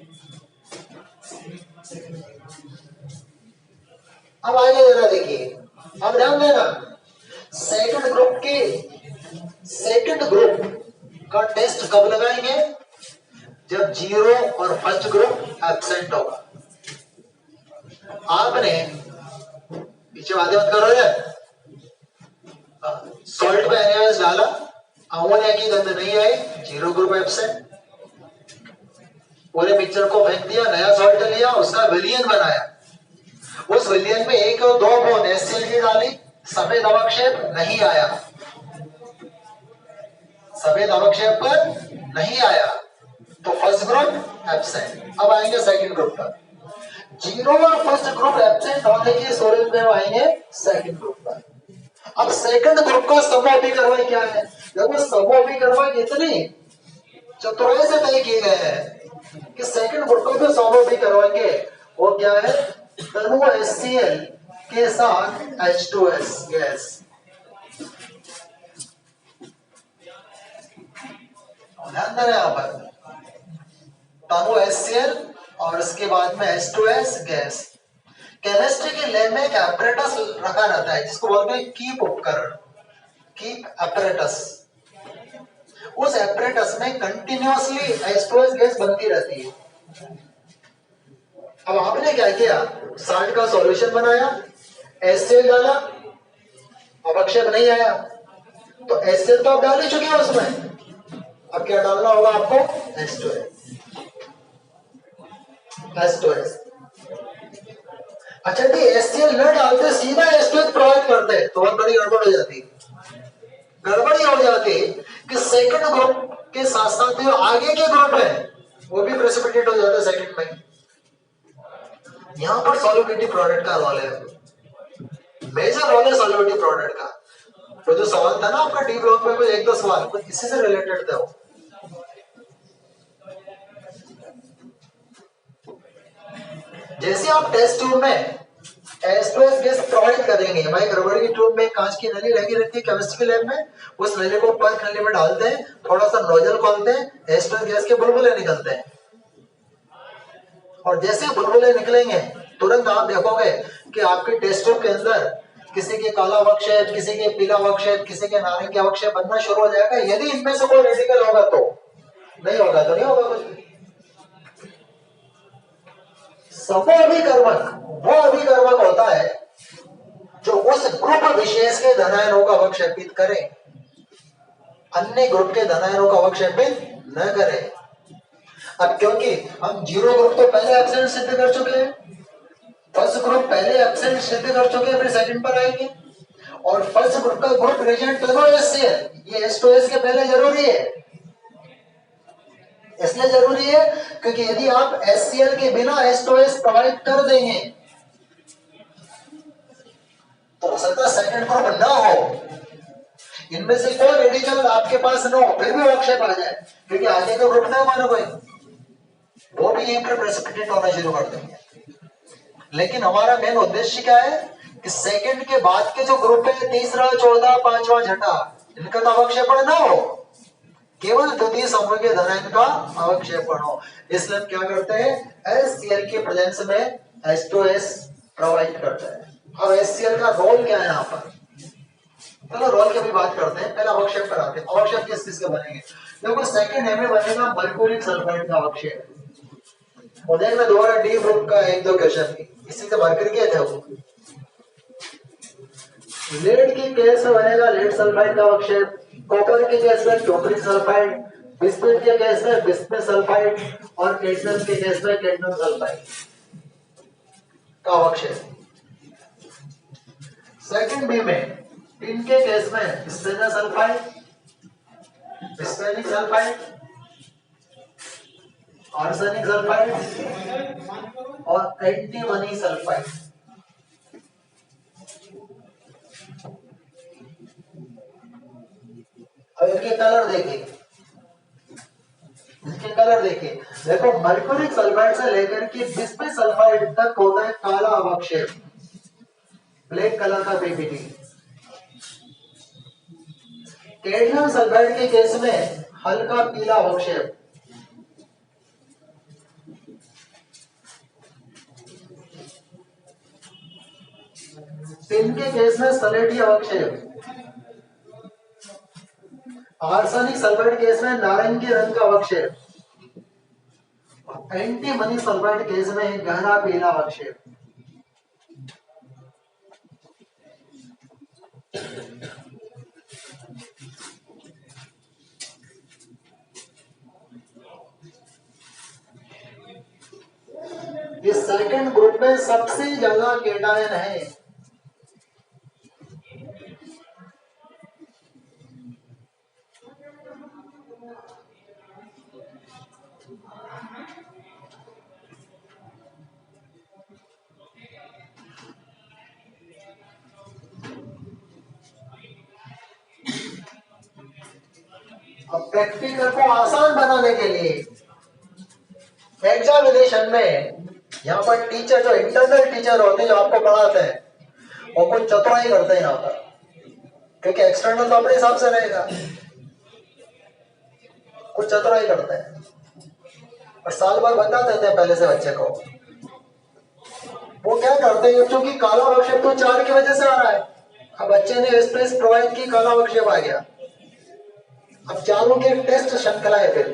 S1: अब आगे जरा देखिए, अब ध्यान देना, सेकंड ग्रुप का टेस्ट कब लगाएंगे? जब 0 और फर्स्ट ग्रुप एब्सेंट होगा। आपने पीछे बातें मत करो यार, सॉल्ट पे NaOH डाला, अमोनिया की गंध नहीं आई, 0 ग्रुप एब्सेंट, पूरे मिक्सचर को फेंक दिया, नया सॉल्ट लिया, उसका विलियन बनाया, उस विलियन में 1 और 2 बूंद HCl की डाली, सफेद अवक्षेप नहीं आया, सफेद अवक्षेप पर नहीं आया, तो फर्स्ट ग्रुप एब्सेंट। अब आएंगे सेकंड ग्रुप पर, 0 और फर्स्ट ग्रुप एब्सेंट होने की सूरत में आएंगे सेकंड ग्रुप पर। अब सेकंड ग्रुप का समूहीकरण क्या है? देखो समूहीकरण इतनी चतुराई से तय किए गए हैं कि सेकंड ग्रुप का जो समूहीकरण के वो क्या है? तनु HCl के साथ H2S गैस। ध्यान देना यहाँ पर, तनु HCl और उसके बाद में H2S गैस। केमिस्ट्री के लैब में एक एपरेटस रखा रहता है जिसको बोलते हैं कीप उपकरण, कीप एपरेटस। उस एपरेटस में कंटिन्यूअसली H2S गैस बनती रहती है। अब आपने क्या किया, साल्ट का सॉल्यूशन बनाया, HCl डाला, अवक्षेप नहीं आया, तो HCl तो आप डाल ही चुके हैं उसमें, अब क्या डालना होगा आपको? H2S। अच्छा भी HCl न डालते सीधा H2S प्रोवाइड करते तो बहुत बड़ी गड़बड़ हो जाती। गड़बड़ी हो जाती कि सेकंड ग्रुप के साथ साथ जो आगे के ग्रुप है वो भी प्रेसिपिटेट हो जाता है सेकंड में। यहाँ पर सॉल्युबिलिटी प्रोडक्ट का रोल है, मेजर रोल है सॉल्युबिलिटी प्रोडक्ट का। तो जो सवाल था ना आपका डी ब्लॉक में कुछ 1-2 सवाल कुछ इसी से रिलेटेड थे। जैसे आप टेस्ट ट्यूब में H2S गैस प्रोवाइड करेंगे, हमारे रबड़ की ट्यूब में कांच की नली लगी रहती है केमिस्ट्री के लैब में, उस नली को पर्क नली में डालते हैं, थोड़ा सा नोजल खोलते हैं, H2S गैस के बुलबुले निकलते हैं, और जैसे बुलबुले निकलेंगे तुरंत आप देखोगे कि आपके टेस्ट ट्यूब के अंदर किसी के काला अवक्षेप, किसी के पीला अवक्षेप, किसी के नारंगी अवक्षेप बनना शुरू हो जाएगा। यदि इनमें से कोई रेडिकल होगा तो नहीं होगा, तो नहीं होगा कुछ। समूहीकरण वो अभिकर्मक होता है जो उस ग्रुप विशेष के धनायनों का अवक्षेपित करे। अन्य ग्रुप के धनायनों का अवक्षेपित न करें। अब क्योंकि हम जीरो ग्रुप तो पहले एब्सेंट सिद्ध कर चुके हैं, फर्स्ट ग्रुप पहले एब्सेंट सिद्ध कर चुके हैं, फिर सेकंड पर आएंगे। और फर्स्ट ग्रुप का ग्रुप रिएजेंट लगो HCl, ये H2S के पहले जरूरी है। इसलिए जरूरी है क्योंकि यदि आप HCl के बिना H2S प्रोवाइड कर देंगे तो हो सकता है सेकंड ग्रुप ना हो, इनमें से कोई रेडिकल आपके पास ना हो, फिर भी अवक्षेप आ जाए, क्योंकि आगे का ग्रुप ना मानो कोई, वो भी यहीं पर प्रेसिपिटेट होना शुरू कर देंगे। लेकिन हमारा मेन उद्देश्य क्या है कि सेकंड के बाद के जो ग्रुप है, तीसरा, चौथा, पांचवा, छठा, इनका तो अवक्षेपण ना हो, केवल द्वितीय समूह के धनायन का अवक्षेपण हो। इसलिए हम क्या करते हैं, HCl के प्रेजेंस में H2S प्रोवाइड करते हैं। अब HCl का रोल क्या है यहाँ पर, चलो रोल की भी बात करते हैं, पहले अवक्षेप कराते हैं। अवक्षेप किस चीज के बनेंगे, देखो सेकंड में बनेगा मर्क्यूरिक सल्फाइड का अवक्षेप। और देखना दोबारा डी ग्रुप का एक दो क्वेश्चन इसी से मर्क्यूरी के थे वो। लेड के केस में बनेगा लेड सल्फाइड का अवक्षेप, कॉपर के केस में क्योपरिक सल्फाइड, बिस्मुथ के केस में बिस्मुथ सल्फाइड और कैडमियम के केस में कैडमियम सल्फाइड का अवक्षेप। सेकंड बी में टिन के केस में stannous sulphide, stannic sulphide, arsenic sulphide और एंटीमनी सल्फाइड। अब इनके कलर देखिए, इसके कलर देखिए, देखो मर्क्यूरिक सल्फाइड से लेकर के बिस्मुथ सल्फाइड तक होता है काला अवक्षेप, ब्लैक कलर का पीपीटी। कैडमियम सल्फाइड के केस में हल्का पीला अवक्षेप, टिन के केस में सलेटी अवक्षेप, आर्सेनिक सल्फाइड केस में नारंगी रंग का अवक्षेप, एंटीमनी सल्फाइड केस में गहरा पीला अवक्षेप। इस सेकंड ग्रुप में सबसे ज्यादा केटायन है, अब प्रैक्टिकल को आसान बनाने के लिए एग्जामिनेशन में यहाँ पर टीचर जो इंटरनल टीचर होते हैं जो आपको पढ़ाते हैं वो कुछ चतुराई करते हैं यहाँ पर, क्योंकि एक्सटर्नल तो अपने हिसाब से रहेगा, कुछ चतुराई करते हैं और साल भर बता देते हैं पहले से बच्चे को। वो क्या करते हैं, क्योंकि काला अवक्षेप तो 4 की वजह से आ रहा है, अब बच्चे ने स्पेस प्रोवाइड की, काला अवक्षेप आ गया। अब चारों के टेस्ट श्रृंखला है। फिर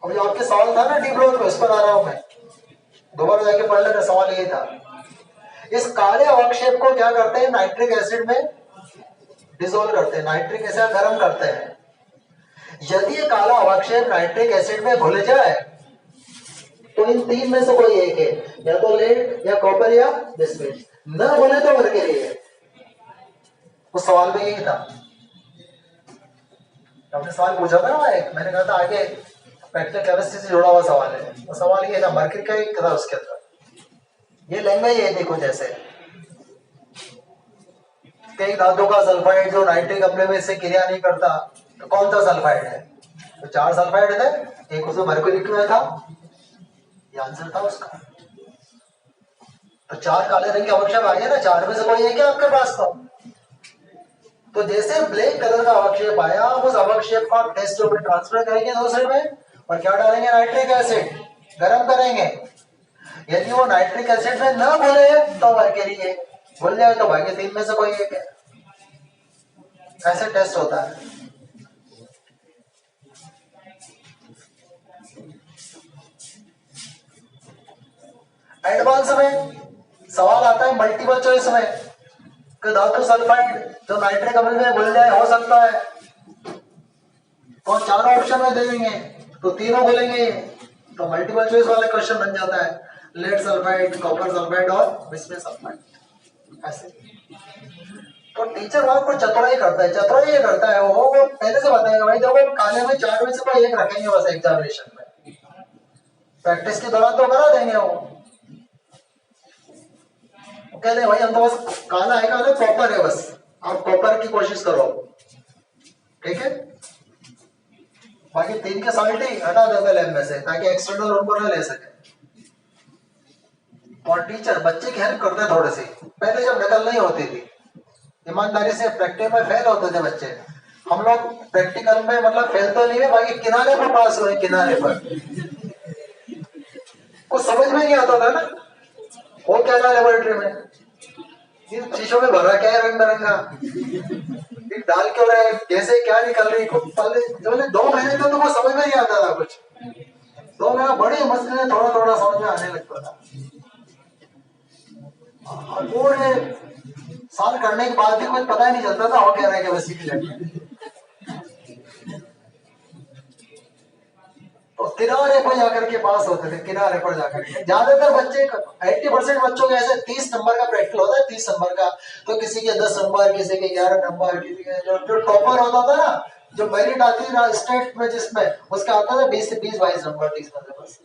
S1: अब जो आपके सवाल था ना डी ब्लॉक में, उस पर आ रहा हूं मैं, दोबारा जाके पढ़ लेना। सवाल ये था, इस काले अवक्षेप को क्या करते हैं, नाइट्रिक एसिड में डिसॉल्व करते हैं, नाइट्रिक एसिड गर्म करते हैं। यदि ये काला अवक्षेप नाइट्रिक एसिड में घुल जाए तो इन तीन में से कोई एक है, या तो लेड या कॉपर या बिस्मुथ। न घुले तो मर्क्यूरी है। उस सवाल में यही था, आपने सवाल पूछा था ना एक, मैंने कहा था आगे प्रैक्टिकल केमिस्ट्री से जुड़ा हुआ सवाल है। वो सवाल ये था, मर्क्यूरी का एक था उसके अंदर। ये लैंग्वेज है, देखो जैसे कई धातु का सल्फाइड जो नाइट्रिक अम्ल में से क्रिया नहीं करता, तो कौन सा सल्फाइड है? तो 4 सल्फाइड थे, एक उसमें मर्क्यूरी क्यों था, ये आंसर था उसका। तो 4 काले रंग के अवक्षेप आ गए ना, 4 में से कोई है क्या आपके पास? तो जैसे ब्लैक कलर का अवक्षेप आया, उस अवक्षेप को आप टेस्ट ट्यूब में ट्रांसफर करेंगे दूसरे में, और क्या डालेंगे, नाइट्रिक एसिड, गर्म करेंगे। यदि वो नाइट्रिक एसिड में न घुले तो मर्क्यूरी है, घुल जाए तो भाग्य 3 में से कोई एक है। ऐसे टेस्ट होता है। एडवांस में सवाल आता है मल्टीपल चॉइस में, कि धातु सल्फाइड जो नाइट्रिक अम्ल में घुल जाए हो सकता है, तो चारों ऑप्शन में दे देंगे तो तीनों बोलेंगे, तो मल्टीपल चॉइस वाला क्वेश्चन बन जाता है, लेड सल्फाइड, कॉपर सल्फाइड और बिस्मुथ सल्फाइड ऐसे। तो टीचर वहां पर चतुराई करता है, चतुराई ये करता है वो पहले से बताएगा भाई देखो काले में 4 में से कोई एक रखेंगे बस एग्जामिनेशन में, प्रैक्टिस के दौरान तो करा देंगे वो कहते हैं भाई हम तो बस काला है, काला कॉपर है, बस आप कॉपर की कोशिश करो, ठीक है। बाकी 3 के साल्टी हटा दोगे लैब में से ताकि एक्सटर्नल उनको ना ले सके। और टीचर बच्चे की हेल्प करते हैं थोड़े से, पहले जब नकल नहीं होती थी ईमानदारी से प्रैक्टिकल में फेल होते थे बच्चे, हम लोग प्रैक्टिकल में मतलब फेल तो नहीं है, बाकी किनारे पर पास हुए, किनारे पर कुछ समझ में नहीं आता था ना वो क्या था लेबोरेटरी में, शीशों में भरा क्या है रंग बिरंगा, डाल क्यों रहे, कैसे क्या निकल रही, पहले 2 महीने तक तो वो समझ में नहीं आता था कुछ, 2 महीना बड़ी मुश्किल है थोड़ा थोड़ा समझ में आने लगता था। पूरे साल करने के बाद भी कुछ पता ही नहीं चलता था वो कह रहा है कि बस तो किनारे पर जाकर के पास होते थे, किनारे पर जाकर के ज्यादातर बच्चे 80% बच्चों के ऐसे 30 नंबर का प्रैक्टिकल होता है, 30 नंबर का, तो किसी के 10 नंबर, किसी के 11 नंबर, किसी के जो टॉपर होता था ना, जो मेरिट आती ना स्टेट में जिसमें उसका आता था 20 से 22 नंबर, 30 नंबर बस।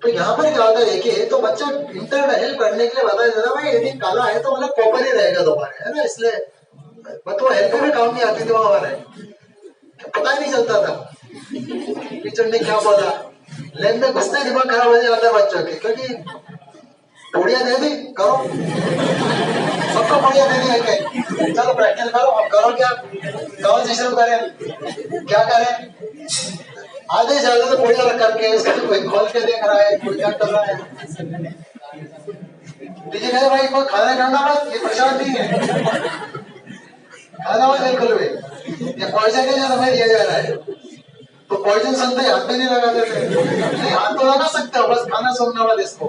S1: तो यहाँ पर क्या होता है देखिए, तो बच्चा इंटरनल करने के लिए बताया जाता है भाई यदि काला है तो मतलब कॉपर ही रहेगा दोबारा, है ना, इसलिए तो हेल्प में काम नहीं आती थी वहां हमारे, पता ही नहीं चलता था टीचर ने क्या बोला, लैब में घुसते दिमाग खराब हो जाता है बच्चों के, क्योंकि पुड़िया दे दी करो, सबको पुड़िया दे दी, चलो प्रैक्टिकल करो, अब करो क्या, कौन से शुरू करें, क्या करें, आधे ज्यादा तो पुड़िया रख करके इसको कोई खोल के देख रहा है, कोई क्या कर रहा है, टीचर कहे भाई कोई खाना खाना मत, ये प्रसाद नहीं है, खाना मत बिल्कुल भी, ये पॉइजन है जो हमें दिया जा रहा है, तो पॉइजन सुनते हाथ में नहीं लगा देते, नहीं हाथ तो लगा सकते हो, बस खाना सुनना मत इसको,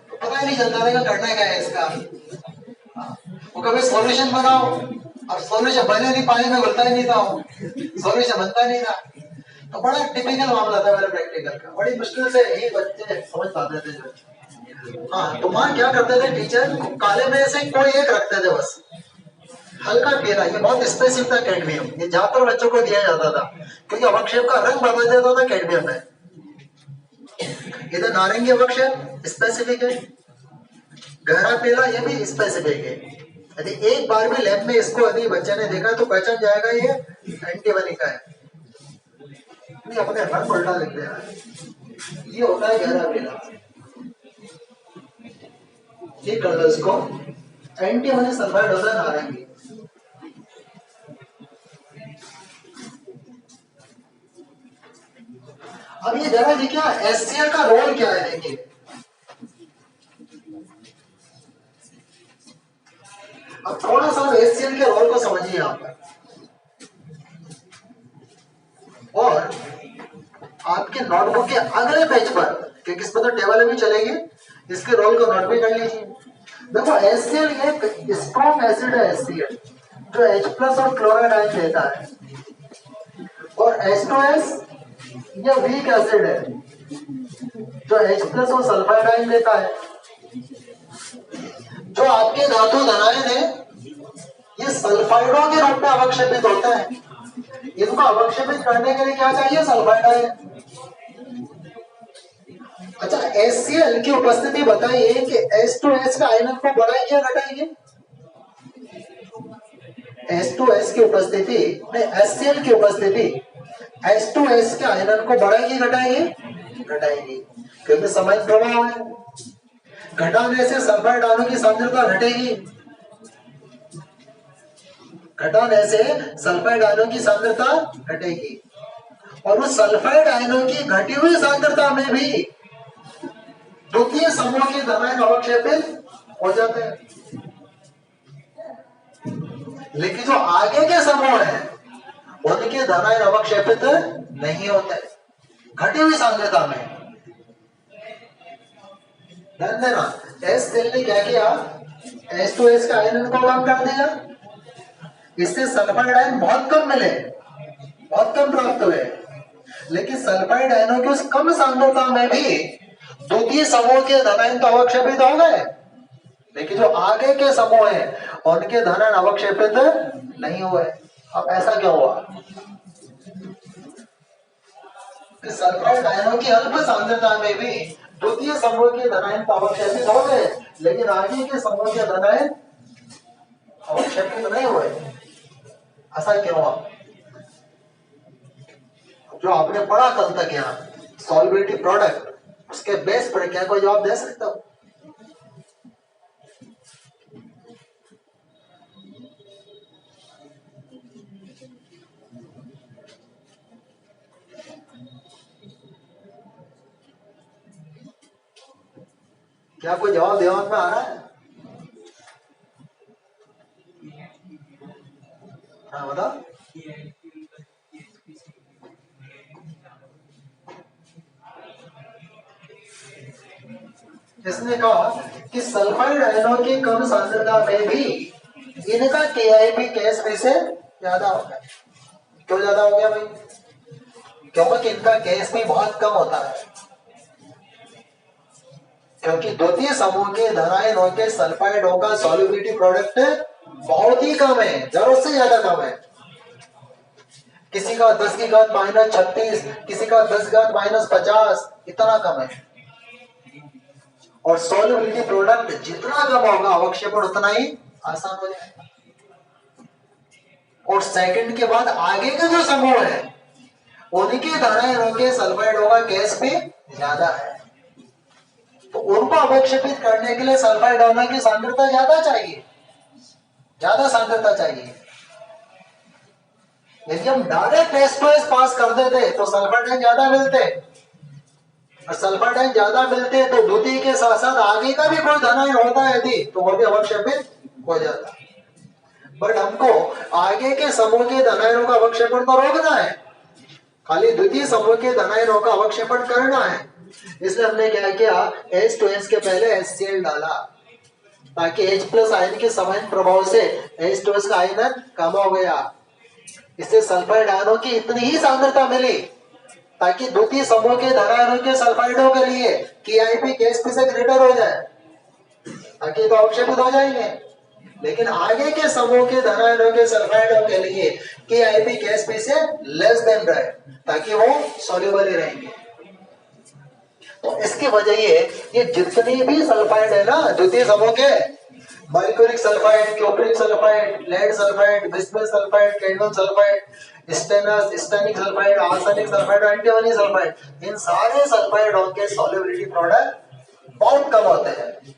S1: तो पता ही नहीं चलता रहेगा करना क्या है इसका। वो कभी सॉल्यूशन बनाओ, अब सॉल्यूशन बने नहीं, पानी में घुलता ही नहीं था, सॉल्यूशन बनता नहीं था, तो बड़ा टिपिकल मामला था मेरे प्रैक्टिकल का, बड़ी मुश्किल से ही बच्चे समझ पाते थे। हाँ, तो वहां क्या करते थे टीचर, काले में से कोई एक रखते थे बस, हल्का पीला, ये बहुत स्पेसिफिक था कैडमियम, ये ज्यादातर बच्चों को दिया जाता था क्योंकि अवक्षेप का रंग बदल देता था कैडमियम में, इधर नारंगी अवक्षेप स्पेसिफिक है, गहरा पीला ये भी स्पेसिफिक है, यदि एक बार भी लैब में इसको यदि बच्चे ने देखा तो पहचान जाएगा ये एंटीबॉडी का है, नहीं अपने रंग उल्टा लिख दे रहा है, ये होता है गहरा पीला, ये कलर्स को एंटीबॉडी सल्फाइड होता है नारंगी। अब ये जरा देखिए HCl का रोल क्या है, देखिए अब थोड़ा सा HCl के रोल को समझिए यहाँ पर, और आपके नोटबुक के अगले पेज पर, क्योंकि इस पर तो टेबल भी चलेगी, इसके रोल को नोट भी कर लीजिए। देखो HCl एक स्ट्रॉन्ग एसिड है, HCl जो H+ और क्लोराइड आयन देता है, और H2S ये वीक एसिड है जो H+ और सल्फाइड आयन देता है। जो आपके धातु धनायन है ये सल्फाइडों के रूप में अवक्षेपित होता है, इनको अवक्षेपित करने के लिए क्या चाहिए, सल्फाइड आयन। अच्छा, HCl की उपस्थिति बताइए कि H2S का आयनन को बढ़ाएगी या घटाएगी, H2S की उपस्थिति में HCl की उपस्थिति H2S के आयनन को बढ़ाएगी घटाएगी, घटाएगी, क्योंकि समय प्रभाव है, घटाने से सल्फाइड आयनों की सांद्रता घटेगी, घटाने से सल्फाइड आयनों की सांद्रता घटेगी, और उस सल्फाइड आयनों की घटी हुई सांद्रता में भी द्वितीय समूह के धनायन अवक्षेपित हो जाते हैं, लेकिन जो आगे के समूह है उनके धनायन अवक्षेपित नहीं होते घटी हुई सांद्रता में। ध्यान देना, HCl ने क्या किया, H2S का आयन को कम कर दिया, इससे सल्फाइड आयन बहुत कम मिले, बहुत कम प्राप्त हुए। लेकिन सल्फाइड आयनों की उस कम सांद्रता में भी द्वितीय समूह के धनायन तो अवक्षेपित हो गए, लेकिन जो आगे के समूह हैं उनके धनायन अवक्षेपित नहीं हुए। अब ऐसा क्यों हुआ कि सल्फाइड आयनों की अल्प सांद्रता में भी द्वितीय समूह के धनायन तो अवक्षेपित हो गए, लेकिन आगे के समूह के धनायन अवक्षेपित नहीं हुए। ऐसा क्यों हुआ? जो आपने पढ़ा कल तक यहाँ सॉल्युबिलिटी प्रोडक्ट, उसके बेस पर क्या कोई जवाब दे सकता हो? क्या कोई जवाब दिमाग में आ रहा है? हाँ बताओ। इसने कहा कि सल्फाइड आयनों की कम सांद्रता में भी इनका KIP KSP से ज्यादा हो गया। क्यों ज्यादा हो गया भाई? क्योंकि इनका KSP बहुत कम होता है, क्योंकि द्वितीय समूह के धनायनों के सल्फाइडों का सॉल्युबिलिटी प्रोडक्ट बहुत ही कम है, जरूरत से ज्यादा कम है। किसी का 10⁻⁻36, किसी का 10⁻⁻50, इतना कम है। और सॉल्युबिलिटी प्रोडक्ट जितना कम होगा अवक्षेपण उतना ही आसान हो जाएगा। और सेकंड के बाद आगे के जो समूह है उनके धनायनों के सल्फाइडों का KSP ज्यादा है, तो उनको अवक्षेपित करने के लिए सल्फाइड आयनों की सांद्रता ज्यादा चाहिए, ज्यादा सांद्रता चाहिए। यदि हम डायरेक्ट H2S पास कर देते तो सल्फाइड आयन ज्यादा मिलते, और सल्फाइड आयन ज्यादा मिलते तो द्वितीय के साथ साथ आगे का भी कोई धनायन होता है यदि, तो वो भी अवक्षेपित हो जाता। बट हमको आगे के समूह के धनायनों का अवक्षेपण तो रोकना है, खाली द्वितीय समूह के धनायनों का अवक्षेपण करना है। इसलिए हमने क्या किया, H2S के पहले HCl डाला, ताकि H+ आयन के समान प्रभाव से H2S का आयन कम हो गया। इससे सल्फाइड आयनों की इतनी ही सांद्रता मिली ताकि द्वितीय समूह के धनायनों के सल्फाइडों के लिए KIP KSP से ग्रेटर हो जाए, ताकि तो अवक्षेपित हो जाएंगे। लेकिन आगे के समूह के धनायनों के सल्फाइडों के लिए KIP KSP से लेस देन रहे, ताकि वो सॉल्युबल ही रहेंगे। तो इसकी वजह ये जितनी भी सल्फाइड है ना द्वितीय समूह के, mercuric sulphide, cupric sulphide, lead sulphide, bismuth sulphide, cadmium sulphide, stannic sulphide, arsenic sulphide, antimony sulphide, इन सारे सल्फाइडों के सॉल्युबिलिटी प्रोडक्ट बहुत कम होते हैं।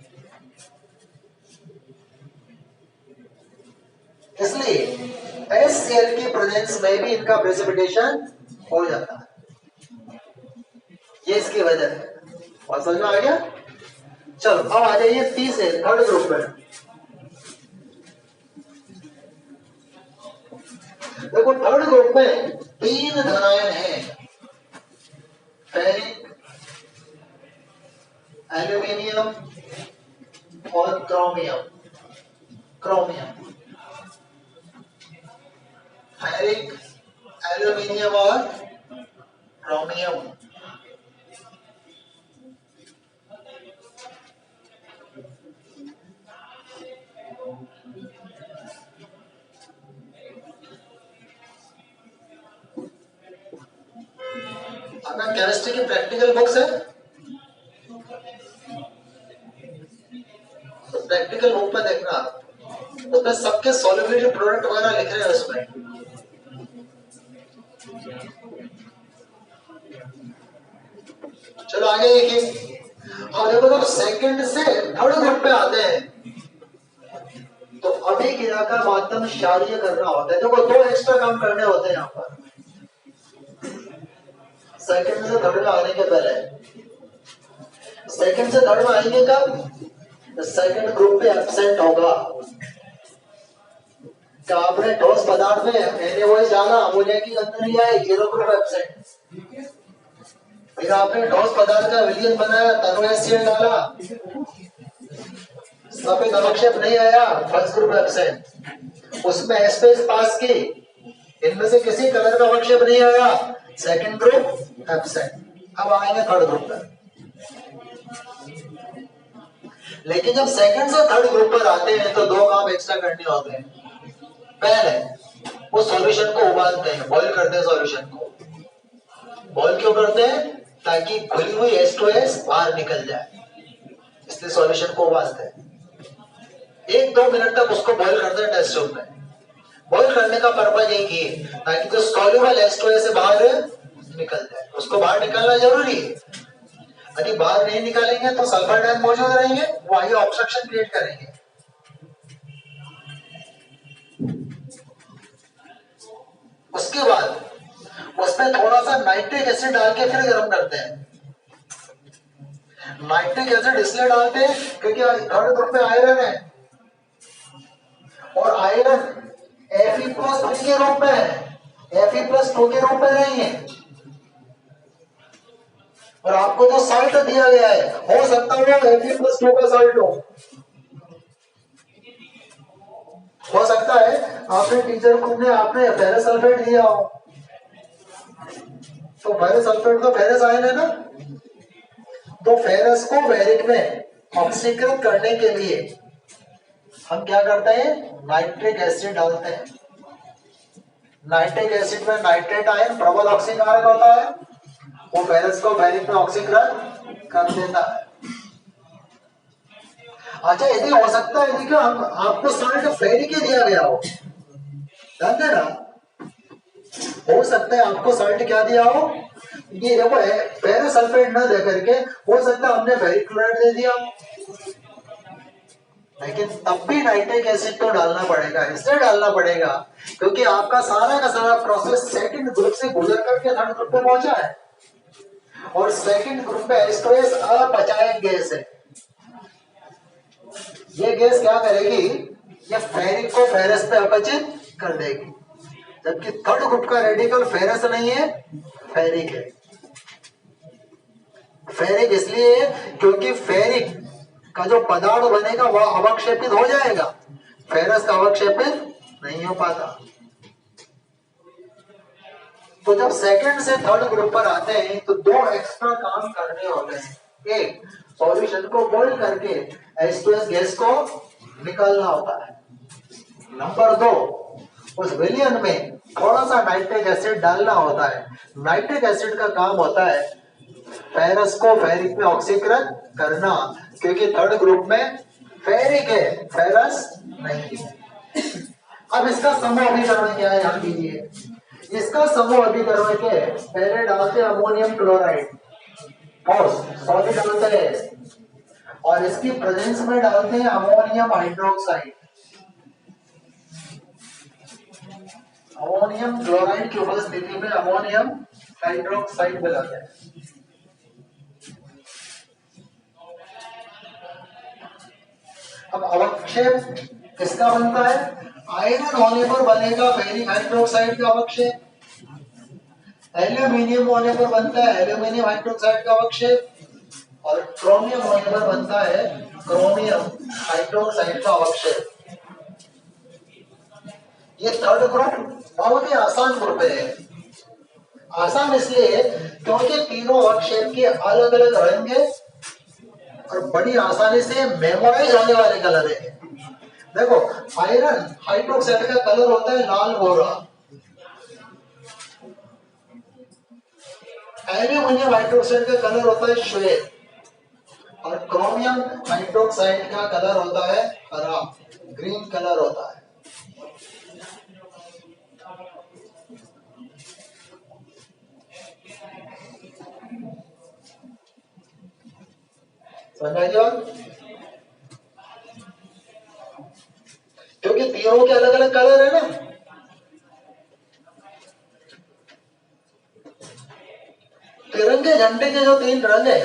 S1: इसलिए HCl की प्रेजेंस में भी इनका प्रेसिपिटेशन हो जाता है, ये इसकी वजह है। और समझ में आ गया? चलो अब आ जाइए तीसरे थर्ड ग्रुप में। देखो थर्ड ग्रुप में 3 धनायन हैं, फेरिक, एल्यूमिनियम और क्रोमियम। फेरिक, एल्यूमिनियम और क्रोमियम। अपना केमिस्ट्री की प्रैक्टिकल बुक्स है, तो प्रैक्टिकल बुक में देखना, उसमें सबके सॉल्युबिलिटी प्रोडक्ट वगैरह लिख रहे हैं उसमें। चलो आगे देखिए। और देखो जब सेकंड से थर्ड ग्रुप पे आते हैं तो अभिक्रिया का माध्यम क्षारीय करना होता है। देखो 2 एक्स्ट्रा काम करने होते हैं यहाँ पर सेकंड से थर्ड में आने के पहले। सेकंड से थर्ड में आएंगे कब? सेकंड ग्रुप पे एब्सेंट होगा। क्या आपने ठोस पदार्थ में NaOH डाला, अमोनिया की गंध नहीं आए, जीरो ग्रुप एब्सेंट। फिर आपने ठोस पदार्थ का विलयन बनाया, तनु HCl डाला, सफेद अवक्षेप नहीं आया, फर्स्ट ग्रुप एब्सेंट। उसमें स्पेस पास की, इनमें से किसी कलर का अवक्षेप नहीं आया, सेकंड ग्रुप एब्सेंट। अब आएंगे थर्ड ग्रुप पर। लेकिन जब सेकंड से थर्ड ग्रुप पर आते हैं तो दो काम एक्स्ट्रा करने होते हैं। पहले वो सॉल्यूशन को उबालते हैं, बॉईल करते हैं सॉल्यूशन को। बॉईल क्यों करते हैं? ताकि खुली हुई H2S बाहर निकल जाए, इसलिए सॉल्यूशन को उबालते हैं। 1-2 मिनट तक उसको बॉईल करते हैं टेस्ट ट्यूब में। बॉईल करने का पर्पज एक ही है, ताकि जो सॉल्युबल H2S से बाहर निकल जाए। उसको बाहर निकालना जरूरी है। यदि बाहर नहीं निकालेंगे तो सल्फर आयन मौजूद रहेंगे, वो आगे ऑब्स्ट्रक्शन क्रिएट करेंगे। उसके बाद उसमें थोड़ा सा नाइट्रिक एसिड डाल के फिर गर्म करते हैं। नाइट्रिक एसिड इसलिए डालते हैं क्योंकि थर्ड ग्रुप में आयरन है, और आयरन Fe+3 के रूप में है, Fe+2 के रूप में नहीं है। और आपको जो साल्ट दिया गया है, हो सकता है Fe+2 का साल्ट हो सकता है आपने टीचर को आपने फेरस सल्फेट दिया हो, तो फेरस सल्फेट तो फेरस आयन है ना, तो फेरस को फेरिक में ऑक्सीकृत करने के लिए हम क्या करते हैं? नाइट्रिक एसिड डालते हैं। नाइट्रिक एसिड में नाइट्रेट आयन प्रबल ऑक्सीकारक होता है, वो फेरस को फेरिक में ऑक्सीकृत कर देता है। अच्छा, यदि हो सकता है कि हम आपको साल्ट फेरिक ही दिया गया हो, ध्यान देना, हो सकता है आपको साल्ट क्या दिया हो, ये देखो फेरस सल्फेट न दे करके हो सकता है हमने फेरिक क्लोराइड दे दिया, लेकिन तब भी नाइट्रिक एसिड तो डालना पड़ेगा। इसलिए डालना पड़ेगा क्योंकि आपका सारा का सारा प्रोसेस सेकंड ग्रुप से गुजर करके थर्ड ग्रुप पे पहुंचा है, और सेकंड ग्रुप में H2S अपचायक गैस है। ये गैस क्या करेगी? ये फेरिक को फेरस पे अपचित कर देगी, जबकि थर्ड ग्रुप का रेडिकल फेरस नहीं है, फेरिक है। फेरिक इसलिए क्योंकि फेरिक का जो पदार्थ बनेगा वह अवक्षेपित हो जाएगा, फेरस का अवक्षेपित नहीं हो पाता। तो जब सेकंड से थर्ड ग्रुप पर आते हैं तो दो एक्स्ट्रा काम करने होते हैं। एक, सॉल्यूशन को बॉईल करके H2S गैस को निकालना होता है। नंबर 2, उस विलयन में थोड़ा सा नाइट्रिक एसिड डालना होता है। नाइट्रिक एसिड का काम होता है फेरस को फेरिक में ऑक्सीकृत करना, क्योंकि थर्ड ग्रुप में फेरिक है, फेरस नहीं है। अब इसका समूह अभिकरण क्या है, ध्यान दीजिए। इसका समूह अभिकरण के पहले डालते हैं अमोनियम क्लोराइड, और सॉलिड डालते हैं, और इसकी प्रेजेंस में डालते हैं अमोनियम हाइड्रोक्साइड। अमोनियम क्लोराइड की उपस्थिति में अमोनियम हाइड्रोक्साइड मिलाते हैं। अब अवक्षेप किसका बनता है? आयरन होने पर बनेगा फेरिक हाइड्रोक्साइड का अवक्षेप, एल्यूमिनियम होने पर बनता है एल्यूमिनियम हाइड्रोक्साइड का अवक्षेप, और क्रोमियम होने पर बनता है क्रोमियम हाइड्रोक्साइड का अवक्षेप। ये थर्ड ग्रुप बहुत ही आसान ग्रुप है। आसान इसलिए क्योंकि तीनों अवक्षेप के अलग अलग रंग है और बड़ी आसानी से मेमोराइज होने वाले कलर है। देखो, आयरन हाइड्रोक्साइड का कलर होता है लाल भूरा, एल्यूमिनियम हाइड्रोक्साइड का कलर होता है श्वेत, और क्रोमियम हाइड्रोक्साइड का कलर होता है हरा, ग्रीन कलर होता है। समझाइए, क्योंकि तीनों के अलग अलग कलर है ना। तिरंगे झंडे के जो 3 रंग है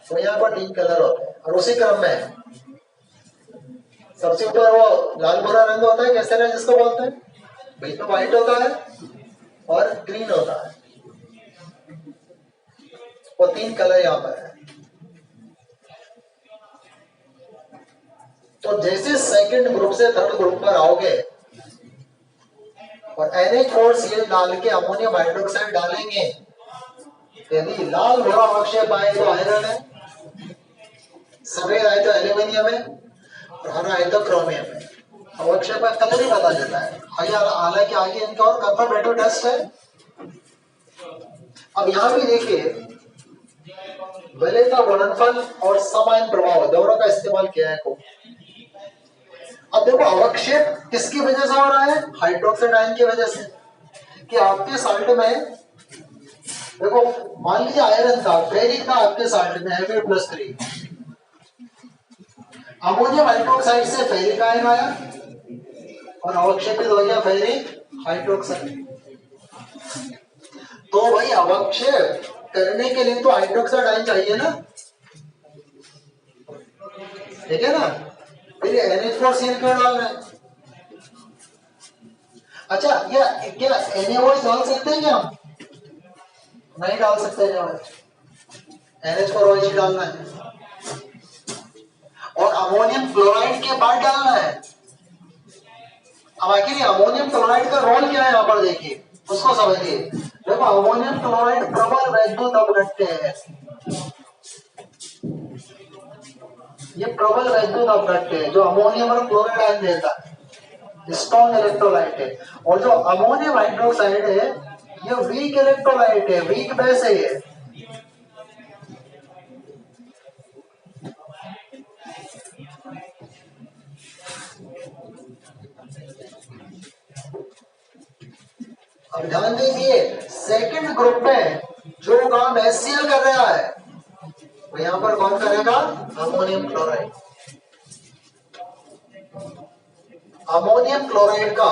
S1: वो यहाँ पर 3 कलर होते हैं, और उसी क्रम में सबसे ऊपर वो लाल भूरा रंग होता है, कैसे रंग जिसको बोलते हैं, बीच में व्हाइट होता है और ग्रीन होता है। वो 3 कलर यहाँ पर है। तो जैसे सेकंड ग्रुप से थर्ड ग्रुप पर आओगे और NH4Cl डाल के अमोनियम हाइड्रोक्साइड डालेंगे, यदि लाल भरा अवक्षेप आए तो आयरन है, सफेद आए तो एल्यूमिनियम है, और हरा आए तो क्रोमियम है। अवक्षेप का कलर ही बता देता है। हालांकि आगे इनका और कंपैरेटिव टेस्ट है। अब यहाँ भी देखिए विलेय का गुणनफल और समान प्रभाव दोनों का इस्तेमाल किया है को। अब देखो अवक्षेप किसकी वजह से हो रहा है? हाइड्रोक्साइड आयन की वजह से। कि आपके साल्ट में देखो मान लीजिए आयरन था, फेरिक था आपके साल्ट में Fe+3, अमोनियम हाइड्रोक्साइड से फेरिक आयन आया और अवक्षेपित हो गया फेरिक हाइड्रोक्साइड। तो भाई अवक्षेप करने के लिए तो हाइड्रोक्साइड आयन चाहिए ना, ठीक है ना? फिर NH4Cl क्यों डालना है? अच्छा क्या NaOH डाल सकते हैं क्या हम? नहीं डाल सकते NH4OH डालना है और अमोनियम क्लोराइड के बाद डालना है। अब आखिर अमोनियम क्लोराइड का रोल क्या है यहाँ पर देखिए, उसको समझिए। देखो अमोनियम क्लोराइड प्रबल वैद्युत अपघट्य है, ये प्रबल वैद्युत अपघट्य है जो अमोनियम और क्लोराइड आयन देता है, स्ट्रॉन्ग इलेक्ट्रोलाइट है। और जो अमोनियम हाइड्रोक्साइड है ये वीक इलेक्ट्रोलाइट है, वीक बेस है ये। अब ध्यान दीजिए सेकंड ग्रुप में जो काम HCl कर रहा है वो यहां पर कौन करेगा? Ammonium chloride. अमोनियम क्लोराइड का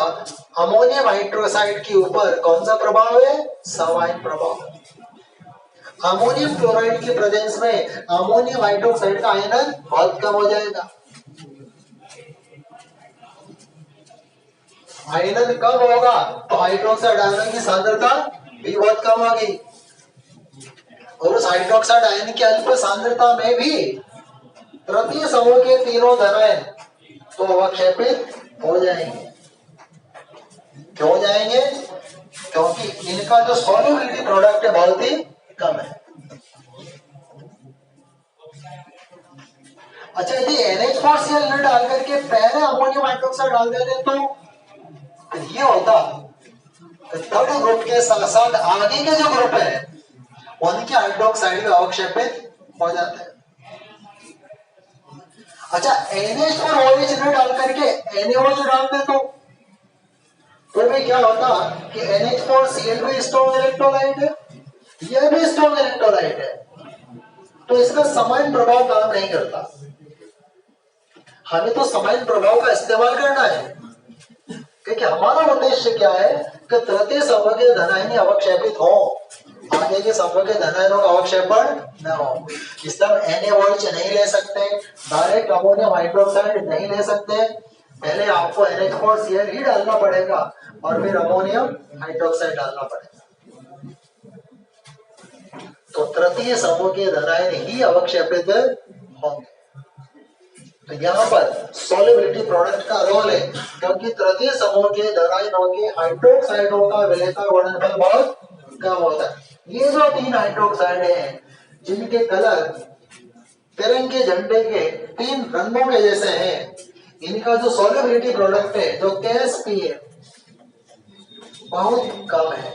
S1: अमोनियम हाइड्रोक्साइड के ऊपर कौन सा प्रभाव है? सवाइन प्रभाव। अमोनियम क्लोराइड की प्रेजेंस में अमोनियम हाइड्रोक्साइड का आयनन बहुत कम हो जाएगा। आयनन कम होगा तो हाइड्रोक्साइड आयन की सांद्रता भी बहुत कम होगी और उस हाइड्रोक्साइड आयन की अल्प सांद्रता में भी तृतीय समूह के तीनों धनायन तो अवक्षेपित हो जाएंगे। क्यों हो जाएंगे? क्योंकि इनका जो सॉल्युबिलिटी प्रोडक्ट है बहुत ही कम है। अच्छा यदि NH4Cl न डाल करके पहले अमोनियम हाइड्रोक्साइड डाल देते तो ये होता थर्ड ग्रुप के साथ साथ आगे के जो ग्रुप है उनके हाइड्रोक्साइड भी अवक्षेपित हो जाते हैं। अच्छा NH4OH न डाल करके NaOH डालते तो भी क्या होता कि NH4Cl भी स्ट्रॉन्ग इलेक्ट्रोलाइट है, यह भी स्ट्रॉन्ग इलेक्ट्रोलाइट है, तो इसका समान प्रभाव काम नहीं करता। हमें तो समान प्रभाव का इस्तेमाल करना है क्योंकि हमारा उद्देश्य क्या है कि तृतीय समूह के धनायन अवक्षेपित हो, आगे के समूह के धनायनों का अवक्षेपण न हो। इसलिए हम NaOH नहीं ले सकते, डायरेक्ट अमोनियम हाइड्रोक्साइड नहीं ले सकते, पहले आपको NH4Cl ही डालना पड़ेगा और फिर अमोनियम हाइड्रोक्साइड डालना पड़ेगा। तो तृतीय समूह के धनायन ही अवक्षेपित होंगे। तो यहाँ पर सॉल्युबिलिटी प्रोडक्ट का रोल है क्योंकि तृतीय समूह के धनायनों के हाइड्रोक्साइडों का विलेयता गुणनफल बहुत कम होता है। ये जो 3 हाइड्रोक्साइड हैं जिनके कलर तिरंगे झंडे के 3 रंगों के जैसे हैं, इनका जो सॉल्युबिलिटी प्रोडक्ट है जो KSP है बहुत कम है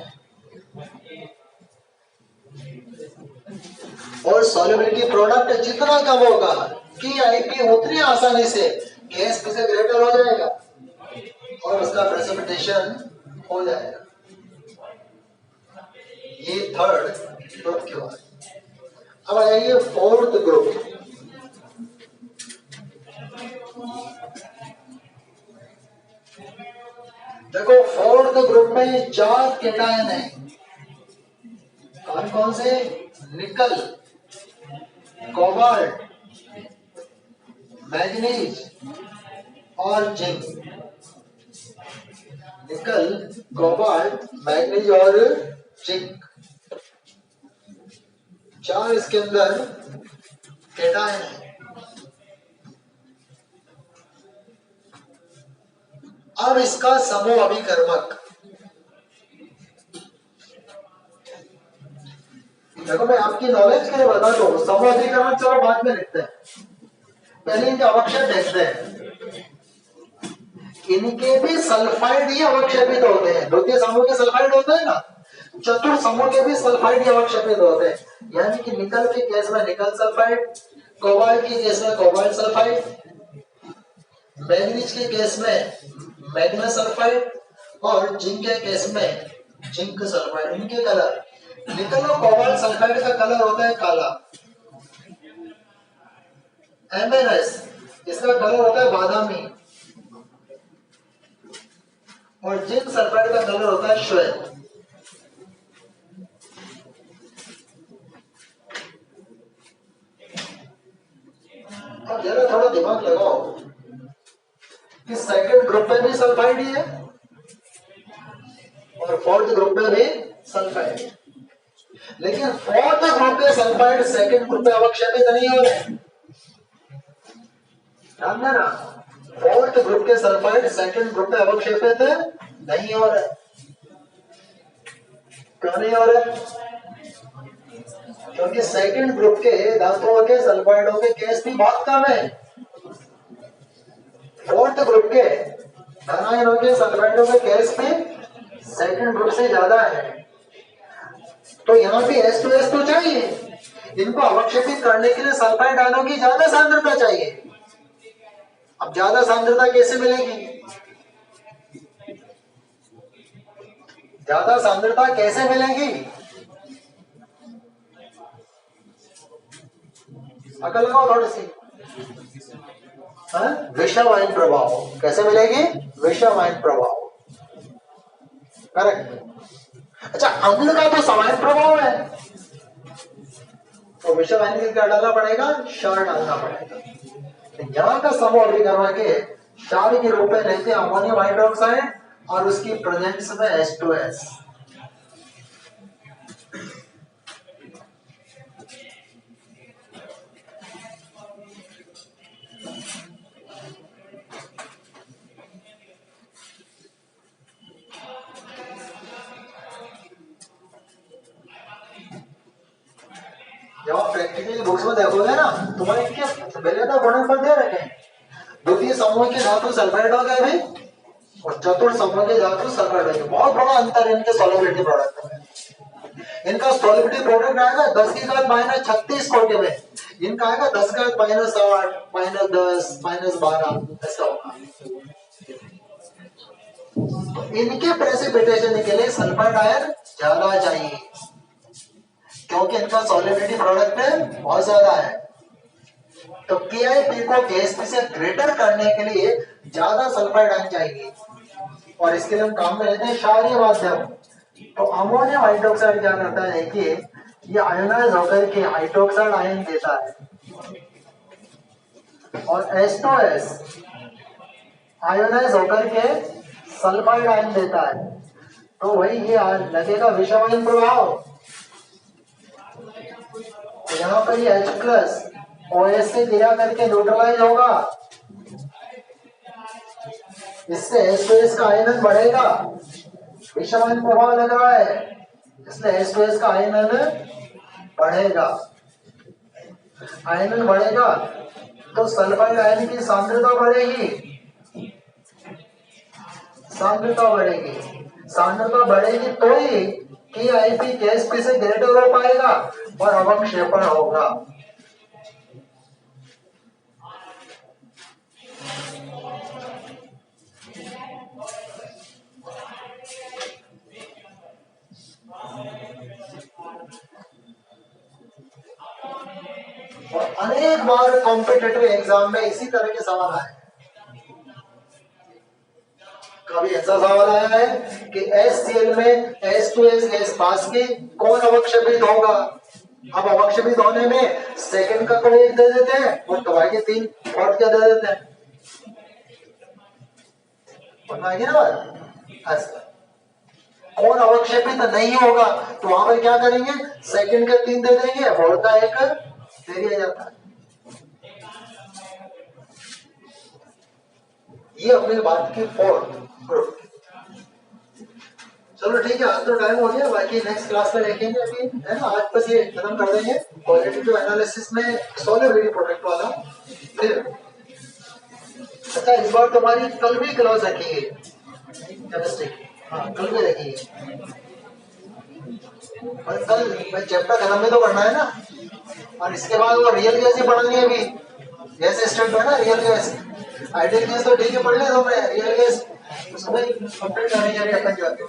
S1: और सॉल्युबिलिटी प्रोडक्ट जितना कम होगा KIP उतनी आसानी से KSP से ग्रेटर हो जाएगा और उसका प्रेसिपिटेशन हो जाएगा। ये थर्ड ग्रुप की बात। अब आ जाइए फोर्थ ग्रुप। देखो फोर्थ ग्रुप में 4 केटायन है। कौन कौन से? निकल, कोबाल्ट, मैग्नीज और जिंक। निकल, कोबाल्ट, मैग्नीज और जिंक। 4 इसके अंदर कैटायन है। अब इसका समूह अभिकर्मक, देखो मैं आपकी नॉलेज के लिए बता दूं, समूह अभिकर्मक चलो बाद में लिखते हैं, पहले इनके अवक्षेप देखते हैं। इनके भी सल्फाइड ही अवक्षेपित होते हैं। द्वितीय समूह के सल्फाइड होते हैं ना, चतुर्थ समूह के भी सल्फाइड ही अवक्षेपित होते हैं। यानी कि निकल के केस में निकल सल्फाइड, कोबाल्ट के केस में कोबाल्ट सल्फाइड, मैग्नीज के केस में मैग्नीज सल्फाइड और जिंक के केस में जिंक सल्फाइड। इनके कलर, निकल और कोबाल्ट सल्फाइड का कलर होता है काला। MnS इसका कलर होता है बादामी और जिंक सल्फाइड का कलर होता है श्वेत। अब जरा थोड़ा दिमाग लगाओ कि सेकंड ग्रुप में भी सल्फाइड ही है और फोर्थ ग्रुप में भी सल्फाइड, लेकिन फोर्थ ग्रुप के सल्फाइड सेकंड ग्रुप में अवक्षेपित नहीं हो रहे। ध्यान देना, फोर्थ ग्रुप के सल्फाइड सेकंड ग्रुप में अवक्षेपित नहीं हो रहे। क्यों नहीं हो रहे? क्योंकि सेकंड ग्रुप के धातुओं के सल्फाइडों के केस भी बहुत कम है। फोर्थ ग्रुप के धनायनों के सल्फाइडों के केस भी सेकंड ग्रुप से ज्यादा है। तो यहाँ भी H2S तो चाहिए, इनको अवक्षेपित करने के लिए सल्फाइड आयनों की ज्यादा सांद्रता चाहिए। अब ज्यादा सांद्रता कैसे मिलेगी? ज्यादा सांद्रता कैसे मिलेगी? अकल लगाओ थोड़ी सी। विषम आयन प्रभाव कैसे मिलेगी? विषम आयन प्रभाव, करेक्ट। अच्छा, अम्ल का तो समान प्रभाव है, तो विषम आयन के क्या डालना पड़ेगा? क्षार डालना पड़ेगा। यहाँ का समूह अभिकर्मक के क्षार के रूप में लेते हैं अमोनियम हाइड्रोक्साइड और उसकी प्रेजेंस में H2S। जब आप प्रैक्टिकली बुक्स में देखोगे ना, तुम्हारे इनके पहले तो गुणनफल दे रखे हैं। द्वितीय समूह के धातु सल्फाइड हो गए भाई और चतुर्थ समूह के धातु सल्फाइड हो गए। बहुत बड़ा अंतर है इनके सॉल्युबिलिटी प्रोडक्ट में। इनका सॉल्युबिलिटी प्रोडक्ट आएगा 10 की घात -36 कोटि में, इनका आएगा 10 की घात -8 -10 -12 ऐसा होगा। इनके प्रेसिपिटेशन के लिए सल्फाइड आयन ज्यादा चाहिए क्योंकि इनका सॉल्युबिलिटी प्रोडक्ट बहुत ज्यादा है। तो KIP को KSP से ग्रेटर करने के लिए ज्यादा सल्फाइड आयन चाहिए और इसके लिए हम काम में लेते हैं क्षारीय माध्यम। तो अमोनियम हाइड्रोक्साइड क्या करता है कि ये आयोनाइज होकर के हाइड्रोक्साइड आयन देता है और H2S आयोनाइज होकर के सल्फाइड आयन देता है। तो वही ये लगेगा विषम आयन प्रभाव। यहाँ पर ये H+ OH से गिरा करके न्यूट्रलाइज होगा, इससे H2S का आयनन बढ़ेगा। विषम आयन प्रभाव लग रहा है, इसलिए H2S का आयनन बढ़ेगा। आयनन बढ़ेगा तो सल्फाइड आयन की सांद्रता बढ़ेगी, सांद्रता बढ़ेगी तो ही KIP KSP से ग्रेटर हो पाएगा और अवक्षेपण होगा। और अनेक बार कॉम्पिटिटिव एग्जाम में इसी तरह के सवाल आए। कभी ऐसा सवाल आया है कि HCl में H2S गैस पास की कौन अवक्षेपित होगा? अब अवक्षेपित होने में सेकंड का कोई एक दे देते हैं और बाकी 3 फोर्थ क्या दे देते हैं। ना बात ऐसा कौन अवक्षेपित नहीं होगा, तो वहां पर क्या करेंगे, सेकंड के 3 दे देंगे, और का 1 दे दिया जाता है। ये अपने बात की फोर्थ। चलो ठीक है, आज तो टाइम हो गया, बाकी नेक्स्ट क्लास में देखेंगे अभी, है ना। आज बस ये खत्म कर देंगे क्वालिटेटिव एनालिसिस में सॉल्युबिलिटी प्रोडक्ट वाला। फिर अच्छा, इस बार तुम्हारी कल भी क्लास रखी है केमिस्ट्री, हाँ कल भी रखी है, और कल चैप्टर खत्म में तो करना है ना, और इसके बाद वो रियल गैस ही पढ़नी है अभी, गैस स्टैंड है ना, रियल गैस। आइडियल गैस तो ठीक है पढ़ लिया तुमने, रियल गैस उसमें कंप्लीट करेंगे अपन जाके।